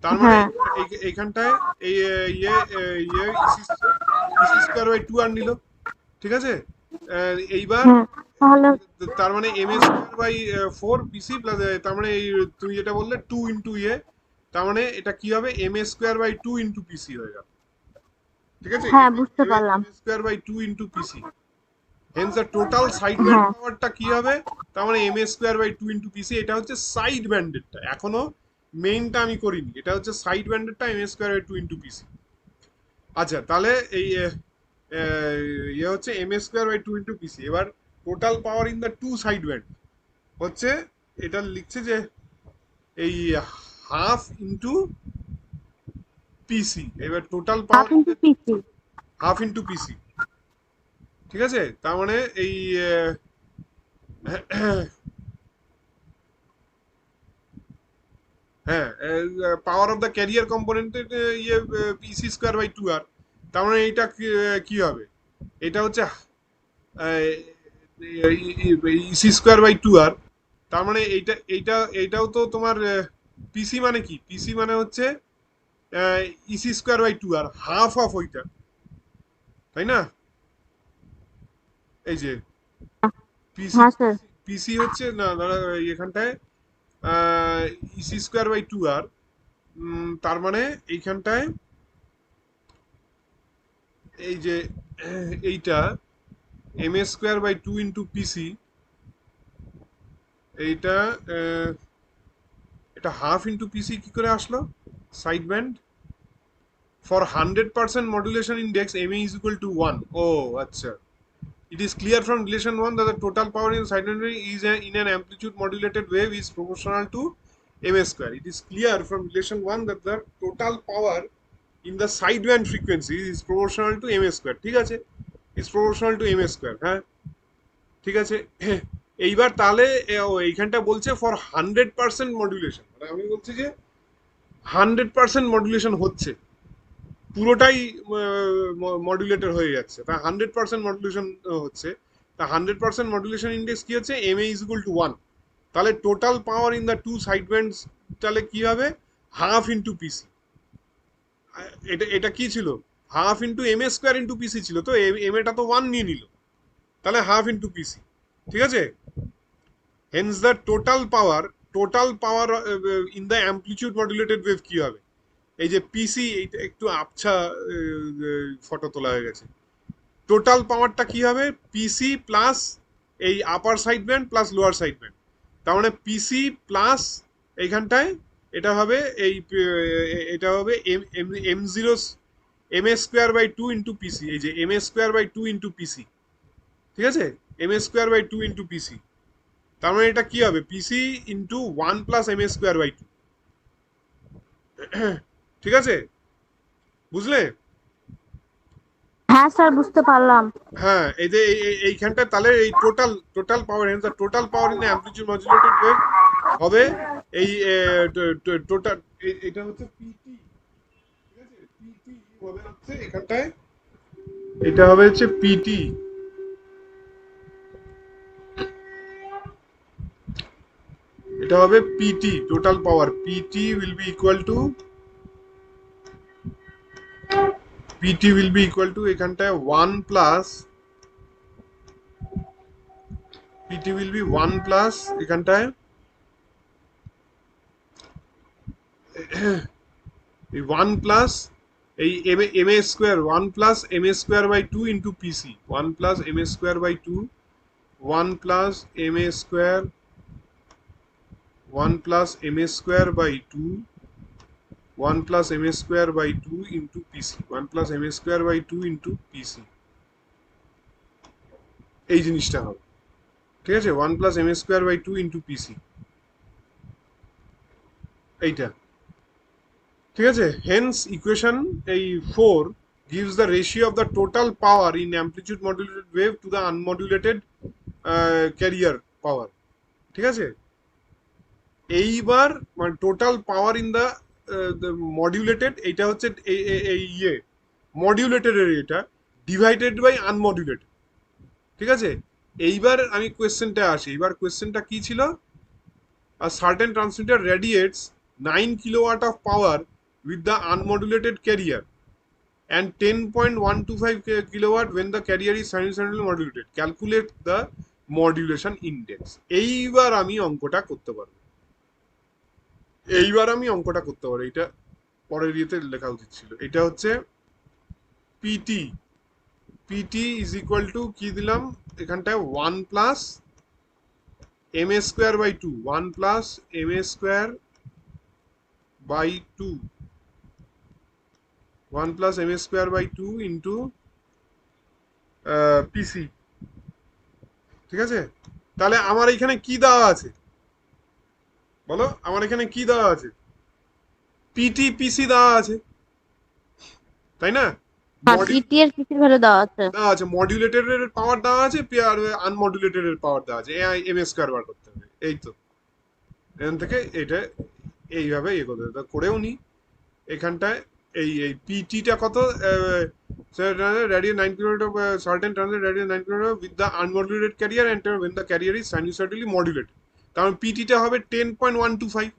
তার মানে হ্যাঁ এইখানটায় এই ইয়ে ইয়ে EC EC square by two R নিল। ঠিক আছে, এইবার হ্যাঁ। তাহলে তার মানে M A square by four PC plus, তার মানে এই তুমি যেটা বললে টু ইন্টু ইয়ে, তার মানে এটা কি হবে, M A square by two into PC হয়ে গেল। ঠিক আছে, হ্যাঁ বুঝতে পারলাম। M A square by two into PC, hence the total side band হ্যাঁ পাওয়ারটা কি হবে, তার মানে M A square by two into PC. এটা হচ্ছে সাইড ব্যান্ডেডটা, এখনো মেইনটা আমি করিনি, এটা হচ্ছে সাইড ব্যান্ডেডটা M A square by two into PC. আচ্ছা, তাহলে এই ইয়ে হচ্ছে M A square by two into PC. এবার total power in the two side band হচ্ছে, এটা লিখছে যে এই হাফ ইন্টু পিসি। এবার total half power into PC. Half into PC. ঠিক আছে, তার মানে এই হ্যাঁ, power of the carrier component ইয়ে PC square by two R, তার মানে এইটা কি হবে, এটা হচ্ছে EC square by two R. তার মানে এইটাও তো তোমার পিসি মানে কি, পিসি মানে হচ্ছে EC square by two R, half of ওইটা, তাই না। এই যে পিসি, হ্যাঁ স্যার। পিসি হচ্ছে না ধরো এখানটায় EC square by two R, তার মানে এইখানটায় এই যে এইটা M A square by two into PC, এইটা এটা হাফ ইন্টু পিসি কি করে আসলো, side band for 100% modulation index M A is equal to 1। ও আচ্ছা, it is clear from relation 1 that the total power in side band is in an amplitude modulated wave is proportional to m square. It is clear from relation 1 that the total power in the sideband frequency is proportional to m square. ঠিক আছে, is proportional to m square। হ্যাঁ ঠিক আছে, এইবার তাহলে এইখানটা বলছে for 100% modulation, মানে আমি বলছি যে 100% মডুলেশন হচ্ছে, পুরোটাই মডুলেটর হয়ে যাচ্ছে, তা 100% মডুলেশন হচ্ছে, তা 100% মডুলেশন ইন্ডেক্স কি হচ্ছে, M A is equal to 1। তাহলে total power in the two side bands তাহলে কি হবে, হাফ ইন্টু পিসি। এটা এটা কি ছিল? Half into M A square into পিসি ছিল, তো এম এটা তো 1 নিয়ে নিল, তাহলে হাফ ইন্টু পিসি। ঠিক আছে, Haynes the total power in the amplitude modulated wave কি হবে? এই যে পিসি, এইটা একটু আবছা ফটো তোলা হয়ে গেছে। টোটাল পাওয়ারটা কি হবে? পিসি প্লাস এই আপার side band plus lower side band. তার মানে পিসি প্লাস এইখানটায় এটা হবে এই এটা হবে M M M zero M A square by two into PC. এই যে M A square by two into PC. ঠিক আছে, M A square by two into PC. তার মানে এটা কি হবে? PC into one plus M A square by two. ঠিক আছে, বুঝলে? হ্যাঁ স্যার, বুঝতে পারলাম। হ্যাঁ, এই যে এইখানটা তাহলে এই total power, Haynes the total power in amplitude modulated wave হবে এই টোটাল, এটা হচ্ছে পিটি। ঠিক আছে, পিটি হবে হচ্ছে এখানটায়, এটা হবে হচ্ছে পিটি। এটা হবে PT, total power. PT will be equal to এখানটায় 1 plus PT will be 1 plus এখানটায় এই 1 প্লাস এই M A square 1 plus M A square by two into PC. 1 plus M A square by two, 1 plus M A square, 1 plus M A square by two, 1 plus M A square by two into PC. 1 plus M A square by two into PC, এই জিনিসটা হবে। ঠিক আছে, 1 plus M A square by two into PC, এইটা। ঠিক আছে, Haynes equation এই 4 gives the ratio of the total power in amplitude modulated wave to the unmodulated carrier power. ঠিক আছে, এইবার মানে টোটাল পাওয়ার ইন দা মডিউলেটেড, এইটা হচ্ছে এই ইয়ে মডিউলেটেড এটা ডিভাইডেড বাই আনমডিউলেটেড। ঠিক আছে, এইবার আমি কোয়েশ্চেনটা আসি। এইবার কোয়েশ্চেনটা কি ছিল? A certain transmitter radiates 9 kilowatt of power with the unmodulated carrier and 10.125 kilowatt when the carrier is sinusoidally modulated. Calculate the modulation index. এইবার আমি অঙ্কটা করতে পারবো। এটা পরের ইয়েতে লেখা উচিত ছিল। এটা হচ্ছে PT. PT is equal to কি দিলাম এখানটায়? 1 plus M A square by two, 1 plus M A square by two, 1 plus M A square by two into PC. ঠিক আছে, তাহলে আমার এখানে কি দেওয়া আছে বলো? আমার এখানে কি দেওয়া আছে? পিটি পিসি দেওয়া আছে, তাই না? হ্যাঁ, পিটি এর কিসের ভ্যালু দেওয়া আছে? দেওয়া আছে, মডিউলেটেড এর পাওয়ার দেওয়া আছে, আর আনমডিউলেটেড এর পাওয়ার দেওয়া আছে। এম এ স্কোয়ার বার করতে হবে। এই তো, এখান থেকে এটা এইভাবে ইয়ে করতে হবে। করেও নি এখানটায় এই এই পিটিটা কত? Radio 9 kilometre, certain transit radio 9 kilometre with the unmodulated carrier and when the carrier is sinusoidally modulated। কারণ পিটিটা হবে 10.125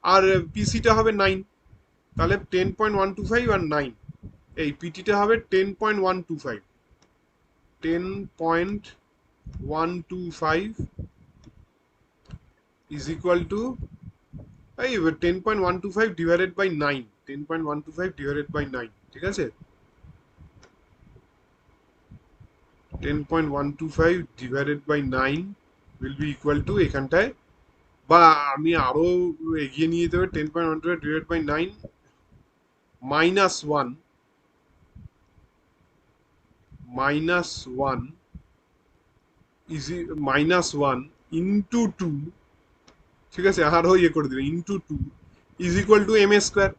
আর পিসিটা হবে 9, তাহলে 10.125 আর 9, এই পিটিটা হবে 10.125, 10.125 is equal to এই 10.125 divided by 9, 10.125 divided by 9। ঠিক আছে, 10.125 divided by 9 will be equal to এখানটায়, বা আমি আরো এগিয়ে নিয়ে যেতে হবে, 10.125 divided by 9 minus 1 is minus 1 into 2। ঠিক আছে, আরো ইয়ে করে দিবে, into 2 is equal to M A square.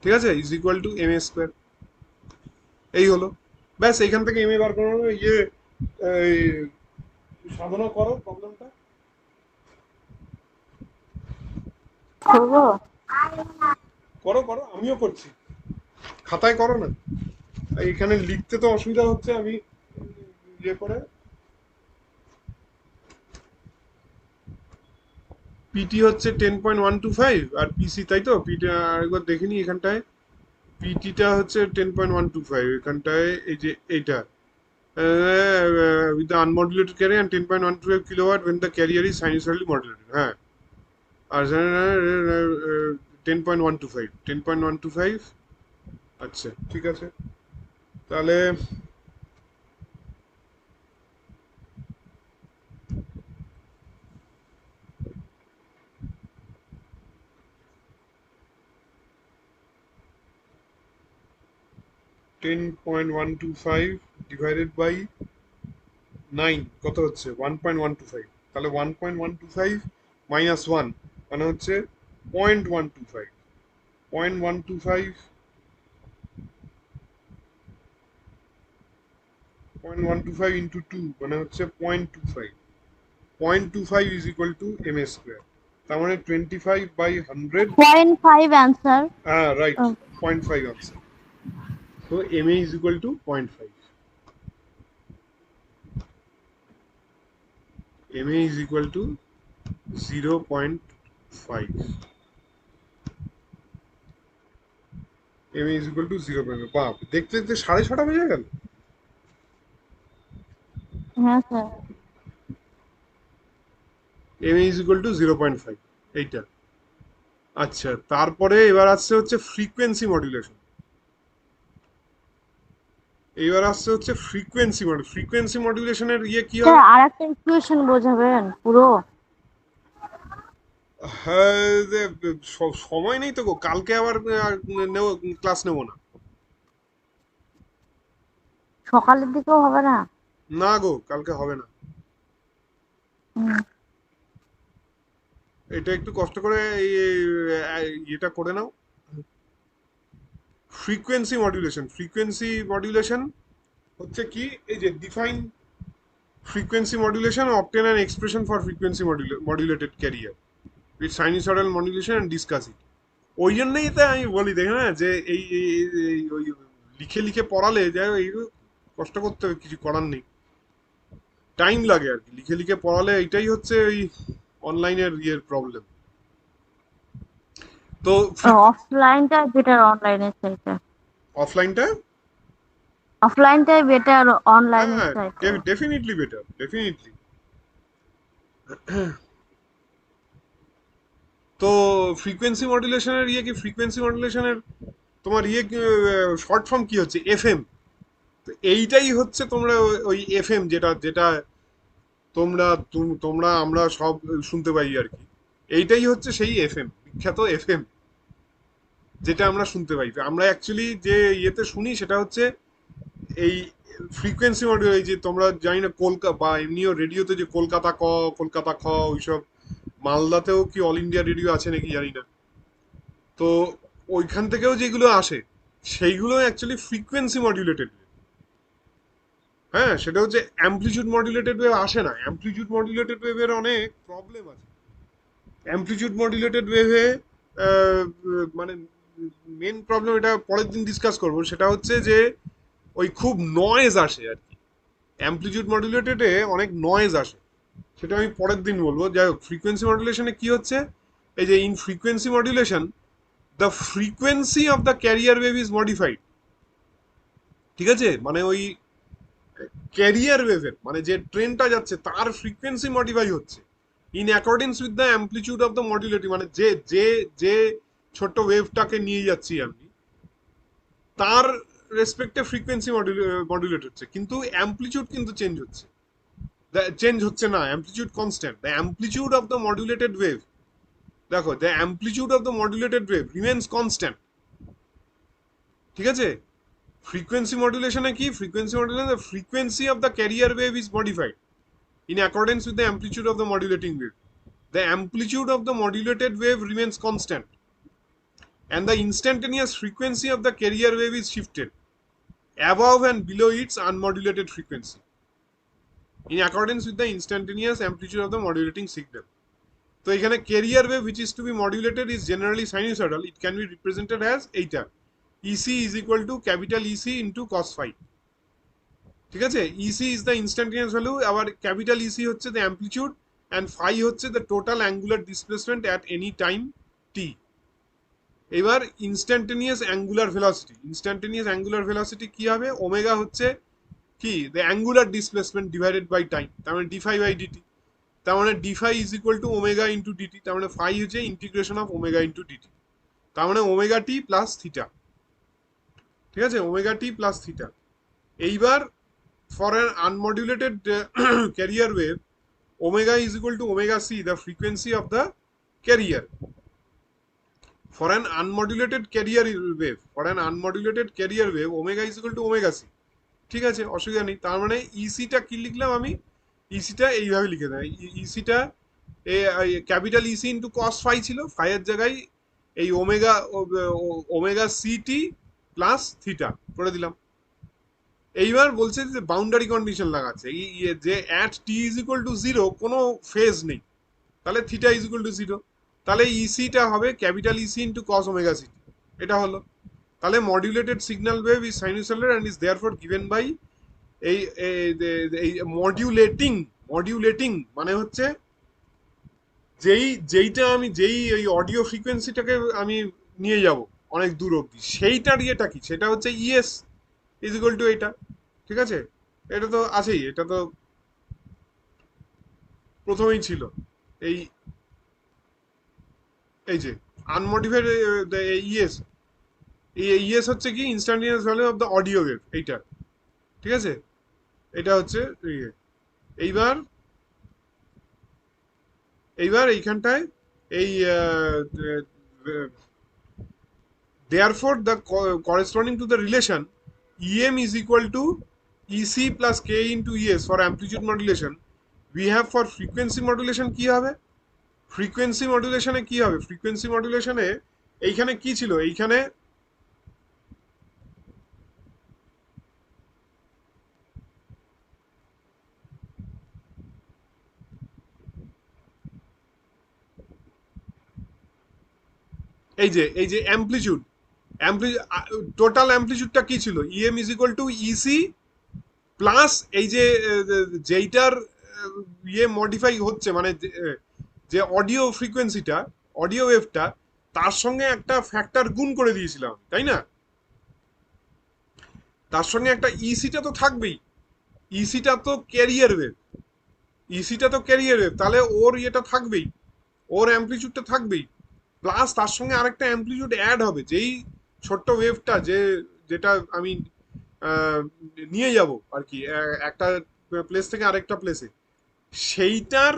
ঠিক আছে, is equal to M A square. এই হলো, ব্যাস। এইখান থেকে এম এ বার করানো, ইয়ে এই, সাধনা করো প্রবলেমটা। করবো? করো করো, আমিও করছি, খাতায় করো না। এখানে লিখতে তো অসুবিধা হচ্ছে, আমি ইয়ে করে পিটি হচ্ছে 10.125 আর পিসি, তাই তো? পিটি আরেকবার দেখে নি এখানটায়, পিটিটা হচ্ছে 10.125 এখানটায়, এই যে এইটা with the unmodulated carrier and 10.125 kilowatt when the carrier is sinusoidally modulated, হ্যাঁ। আর 10.125 আচ্ছা ঠিক আছে। তাহলে 10.125 ডিভাইডেড বাই 9 কত হচ্ছে? 1.125। তাহলে 1.125 মাইনাস 1 মানে হচ্ছে 0.125। 0.125 0.125 ইন্টু 2 মানে হচ্ছে 0.25। 0.25 is equal to M A square. তার মানে 25/100। 0.5 অ্যান্সার। হ্যাঁ রাইট, 0.5 আনসার। তো M A is equal to 0.5। M A is equal to 0.5। M A is equal to 0.5। বাপ, দেখতে দেখতে 6:30 বেজে গেল। হ্যাঁ sir. M A is equal to 0.5 এইটা। আচ্ছা, তারপরে এবার আসছে হচ্ছে ফ্রিকোয়েন্সি মডুলেশন। এবার আসছে হচ্ছে ফ্রিকোয়েন্সি মডুলেশনের ইয়ে কি স্যার হবে? আরেকটা ইকুয়েশন বোঝাবেন পুরো? হ্যাঁ, সময় নেই তো গো, কালকে আবার ক্লাস নেব না। সকালের দিকেও হবে না? না গো, কালকে হবে না। হুম। এটা একটু কষ্ট করে এটা করে নাও। ফ্রিকোয়েন্সি মডুলেশন হচ্ছে কি, এই যে define frequency modulation, obtain an expression for frequency modulated carrier with sinusoidal modulation and discuss it. ওই জন্যই তো আমি বলি, দেখে না যে ওই লিখে লিখে পড়ালে যাই এই কষ্ট করতে হবে, কিছু করার নেই, টাইম লাগে আর কি। লিখে লিখে পড়ালে এটাই হচ্ছে ওই অনলাইনের ইয়ের প্রবলেম। তো অফলাইনটাই বেটার অনলাইনের চাইতে? অফলাইনটা, অফলাইনটাই বেটার অনলাইনের হ্যাঁ চাইতে? Definitely better, definitely. তো ফ্রিকোয়েন্সি মডুলেশনের ইয়ে কি, ফ্রিকোয়েন্সি মডুলেশনের তোমার ইয়ে শর্ট ফর্ম কি হচ্ছে? এফএম। তো এইটাই হচ্ছে তোমরা ওই এফএম, যেটা যেটা তোমরা তোমরা আমরা সব শুনতে পাই আর কি। এইটাই হচ্ছে সেই এফএম, বিখ্যাত এফএম, যেটা আমরা শুনতে পাই। আমরা অ্যাকচুয়ালি যে ইয়েতে শুনি সেটা হচ্ছে এই ফ্রিকোয়েন্সি মডিউল। এই যে তোমরা জানি না কলকাতা বা এমনিও রেডিওতে যে কলকাতা ক, কলকাতা খ, ওইসব, মালদাতেও কি অল ইন্ডিয়া রেডিও আছে নাকি জানি না। তো ওইখান থেকেও যেগুলো আসে সেইগুলো অ্যাকচুয়ালি ফ্রিকোয়েন্সি মডিউলেটেড। হ্যাঁ, সেটা হচ্ছে অ্যামপ্লিচিউড মডুলেটেড ওয়েভ আসে না। অ্যামপ্লিচিউড মডুলেটেড ওয়েভের অনেক প্রবলেম আছে। অ্যামপ্লিচিউড মডুলেটেড ওয়েভে মানে মেন প্রবলেম, এটা পরের দিন ডিসকাস করব, সেটা হচ্ছে যে ওই খুব নয়েজ আসে আর কি। অ্যামপ্লিচিউড মডুলেটেডে অনেক নয়েজ আসে, সেটা আমি পরের দিন বলবো। যাই হোক, ফ্রিকোয়েন্সি মডুলেশনে কি হচ্ছে, এই যে in frequency modulation the frequency of the carrier wave is modified. ঠিক আছে, মানে ওই ক্যারিয়ার ওয়েভের মানে যে ট্রেনটা যাচ্ছে তার ফ্রিকোয়েন্সি মডিফাই হচ্ছে in accordance with the amplitude of the modulator. মানে যে যে যে ছোট্ট ওয়েভটাকে নিয়ে যাচ্ছি আমি, তার রেসপেক্টে ফ্রিকোয়েন্সি মডুলেট হচ্ছে, কিন্তু অ্যামপ্লিটিউড কিন্তু চেঞ্জ হচ্ছে। চেঞ্জ হচ্ছে না, amplitude constant. The amplitude of the modulated wave, দেখো, the amplitude of the modulated wave remains constant. ঠিক আছে, ফ্রিকোয়েন্সি মডুলেশনে কি, frequency modulation the frequency of the carrier wave is modified in accordance with the amplitude of the modulating wave. The amplitude of the modulated wave remains constant and the instantaneous frequency of the carrier wave is shifted above and below its unmodulated frequency in accordance with the instantaneous amplitude of the modulating signal. So এখানে carrier wave which is to be modulated is generally sinusoidal. It can be represented as eta. EC is equal to capital EC into cos phi. ঠিক আছে, EC is the instantaneous value, আবার capital EC হচ্ছে the amplitude and phi হচ্ছে the total angular displacement at any time T. এবার instantaneous angular velocity কি হবে? Omega হচ্ছে কি, the angular displacement divided by time, তার মানে ডিফাই বাই ডিটি। তার মানে d phi is equal to omega into d t, তার মানে ফাই হচ্ছে integration of omega into d t, তার মানে ওমেগা টি প্লাস থিটা। ঠিক আছে, ওমেগা টি প্লাস থিটা। এইবার for an unmodulated carrier wave, omega is equal to omega C, the frequency of the carrier. For an unmodulated carrier wave, omega is equal to omega c। ঠিক আছে, অসুবিধা নেই। তার মানে ইসিটা কি লিখলাম আমি? ইসিটা এইভাবে লিখে দেয়, ইসিটা capital EC into cos phi ছিল, ফাইয়ের জায়গায় এই ওমেগা সিটি প্লাস থিটা করে দিলাম। এইবার বলছে যে বাউন্ডারি কন্ডিশন লাগাচ্ছে, যে at T is equal to zero কোনো ফেজ নেই, তাহলে theta is equal to zero, তাহলে ইসিটা হবে capital EC into cos omega CT. এটা হলো, তাহলে modulated signal wave is sinusoidal and is therefore given by এই মডিউলেটিং মানে হচ্ছে যেই ওই অডিও ফ্রিকোয়েন্সিটাকে আমি নিয়ে যাব অনেক দূর অবধি, সেইটার ইয়েটা কি, সেটা হচ্ছে ইএস ইজ ইকুয়াল টু এটা। ঠিক আছে, এটা তো আছেই, এটা তো প্রথমেই ছিল। এই এই যে আনমডিফাইড ইএস, ইএস হচ্ছে কি, instantaneous value of the audio wave, এইটা। ঠিক আছে, এটা হচ্ছে ইয়ে। এইবার এইখানটায় এই therefore the corresponding to the relation em is equal to ec plus k into es for amplitude modulation, we have for frequency modulation কি হবে? ফ্রিকোয়েন্সি মডুলেশনে কি হবে? ফ্রিকোয়েন্সি মডুলেশনে এইখানে কি ছিল, এইখানে এই যে অ্যাম্পলিটিউড, টোটাল অ্যাম্পলিটিউডটা কি ছিল? EM is equal to EC plus এই যে যেইটার ইয়ে মডিফাই হচ্ছে, মানে যে অডিও ফ্রিকোয়েন্সিটা, অডিও ওয়েভটা, তার সঙ্গে একটা ফ্যাক্টর গুণ করে দিয়েছিলাম, তাই না? তার সঙ্গে একটা ইসিটা তো থাকবেই, ইসিটা তো ক্যারিয়ার ওয়েভ, তাহলে ওর ইয়েটা থাকবেই, ওর অ্যাম্পলিটিউডটা থাকবেই, প্লাস তার সঙ্গে আরেকটা অ্যাম্পলিটিউড অ্যাড হবে, যেই ছোট্ট ওয়েভটা যেটা আমি নিয়ে যাব আর কি একটা প্লেস থেকে আরেকটা প্লেসে, সেইটার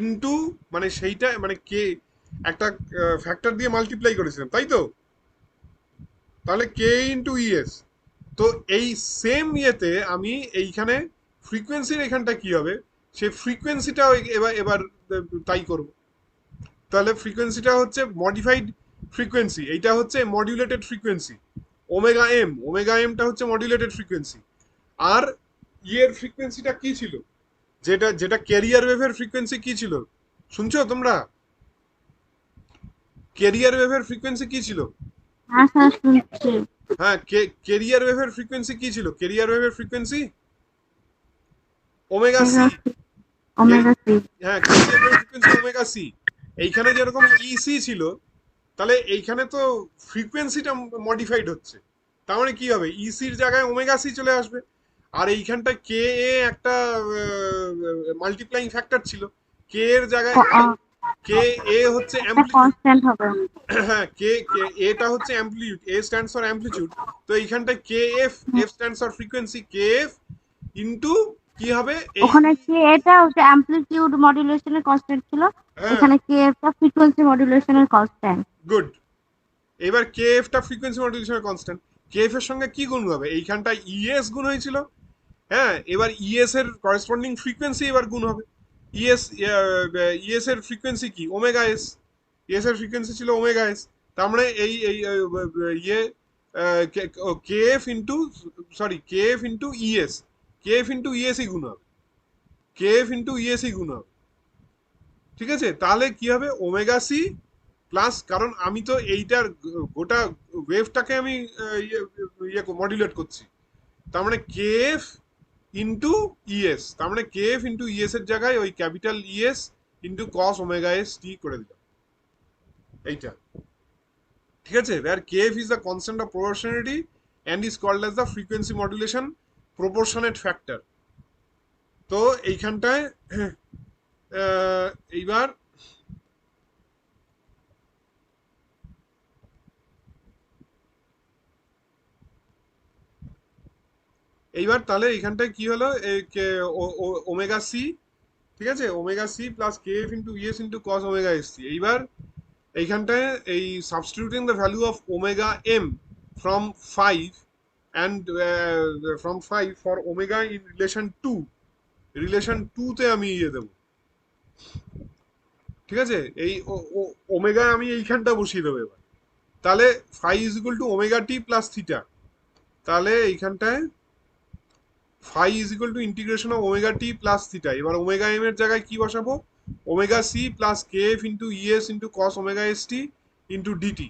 ইনটু মানে সেইটা মানে কে একটা ফ্যাক্টর দিয়ে মাল্টিপ্লাই করেছিলাম, তাই তো? তাহলে কে ইন্টু ইএস। তো এই সেম ইয়েতে আমি এইখানে ফ্রিকোয়েন্সির এখানটা কি হবে, সেই ফ্রিকোয়েন্সিটাও এবার এবার তাই করব। তাহলে ফ্রিকোয়েন্সিটা হচ্ছে মডিফাইড ফ্রিকোয়েন্সি, এইটা হচ্ছে মডিউলেটেড ফ্রিকোয়েন্সি, ওমেগা এমটা হচ্ছে মডিউলেটেড ফ্রিকোয়েন্সি। আর ইয়ের ফ্রিকোয়েন্সিটা কি ছিল, যেটা যেটা ক্যারিয়ার ওয়েভের ফ্রিকোয়েন্সি কি ছিল, শুনছো তোমরা? ক্যারিয়ার ওয়েভের ফ্রিকোয়েন্সি কি ছিল? হ্যাঁ স্যার শুনছি। হ্যাঁ, ক্যারিয়ার ওয়েভের ফ্রিকোয়েন্সি কি ছিল? ক্যারিয়ার ওয়েভের frequency omega C. Omega C. হ্যাঁ, ক্যারিয়ার ওয়েভের ফ্রিকোয়েন্সি ওমেগা সি। এইখানে যেরকম ইসি ছিল, তাহলে এইখানে তো ফ্রিকোয়েন্সিটা মডিফাইড হচ্ছে, তার মানে কি হবে, ইসির জায়গায় ওমেগা সি চলে আসবে। আর এইখানটা কে এ একটা মাল্টিপ্লাইং ফ্যাক্টর ছিল, কে এর জায়গায় কে এ হচ্ছে কনস্ট্যান্ট হবে। হ্যাঁ, কে এটা হচ্ছে amplitude, A stands for amplitude, তো এইখানটায় K F, F stands for frequency, K F into কি হবে, এই ওখানে কে এটা হচ্ছে অ্যামপ্লিটিউড মডুলেশনের কনস্ট্যান্ট ছিল, এখানে কে এটা ফ্রিকোয়েন্সি মডুলেশনের কনস্ট্যান্ট। গুড। এবার কে এফটা ফ্রিকোয়েন্সি মডুলেশনের কনস্ট্যান্ট, কে এফ এর সঙ্গে কি গুণ হবে? এইখানটায় ইএস গুণ হয়েছিল, হ্যাঁ, এবার ইএস এর করেসপন্ডিং ফ্রিকোয়েন্সি এবার গুণ হবে। ইএস ইএস এর ফ্রিকোয়েন্সি কি? Omega S. ইএস এর ফ্রিকোয়েন্সি ছিল ওমেগা এস, তার মানে এই এই ইয়ে K F into, sorry, K F into ES, K F into ইএসই গুণ হবে, কে এফ ইন্টু ইএসই গুণ হবে। ঠিক আছে, তাহলে কি হবে, ওমেগা সি প্লাস, কারণ আমি তো এইটার গোটা ওয়েভটাকে আমি ইয়ে মডুলেট করছি, তার মানে কে এফ ইন্টু ইএস, তার মানে কেএফ ইন্টু ইএস এর জায়গায় ওই capital ES into cos omega S T করে দিলাম এইটা, ঠিক আছে। where kf is the constant of proportionality and is called as the frequency modulation proportionate factor। তো এইখানটায় এইবার এইবার তাহলে এইখানটায় কি হলো, ওমেগা সি, ঠিক আছে, omega C plus K F into ES into cos omega S C. এইবার এইখানটায় এই substituting the value of omega M from 5 and from 5 for omega in relation টুতে আমি ইয়ে দেবো, ঠিক আছে। এই ওমেগা আমি এইখানটা বসিয়ে দেবো এবার। তাহলে phi is equal to omega T plus theta, তাহলে এইখানটায় phi is equal to integration of omega T plus theta. এবার ওমেগা এম এর জায়গায় কি বসাবো, omega C plus K F into ES into cos omega S T into DT.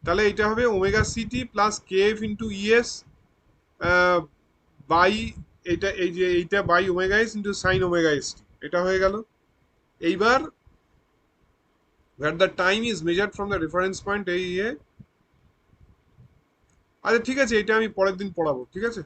তাহলে এটা হবে omega C T plus K F into ES by এটা, এই যে এইটা by omega S into sine omega S T, এটা হয়ে গেল। এইবার where the time is measured from the reference point এই ইয়ে। আচ্ছা ঠিক আছে, এটা আমি পরের দিন পড়াবো, ঠিক আছে।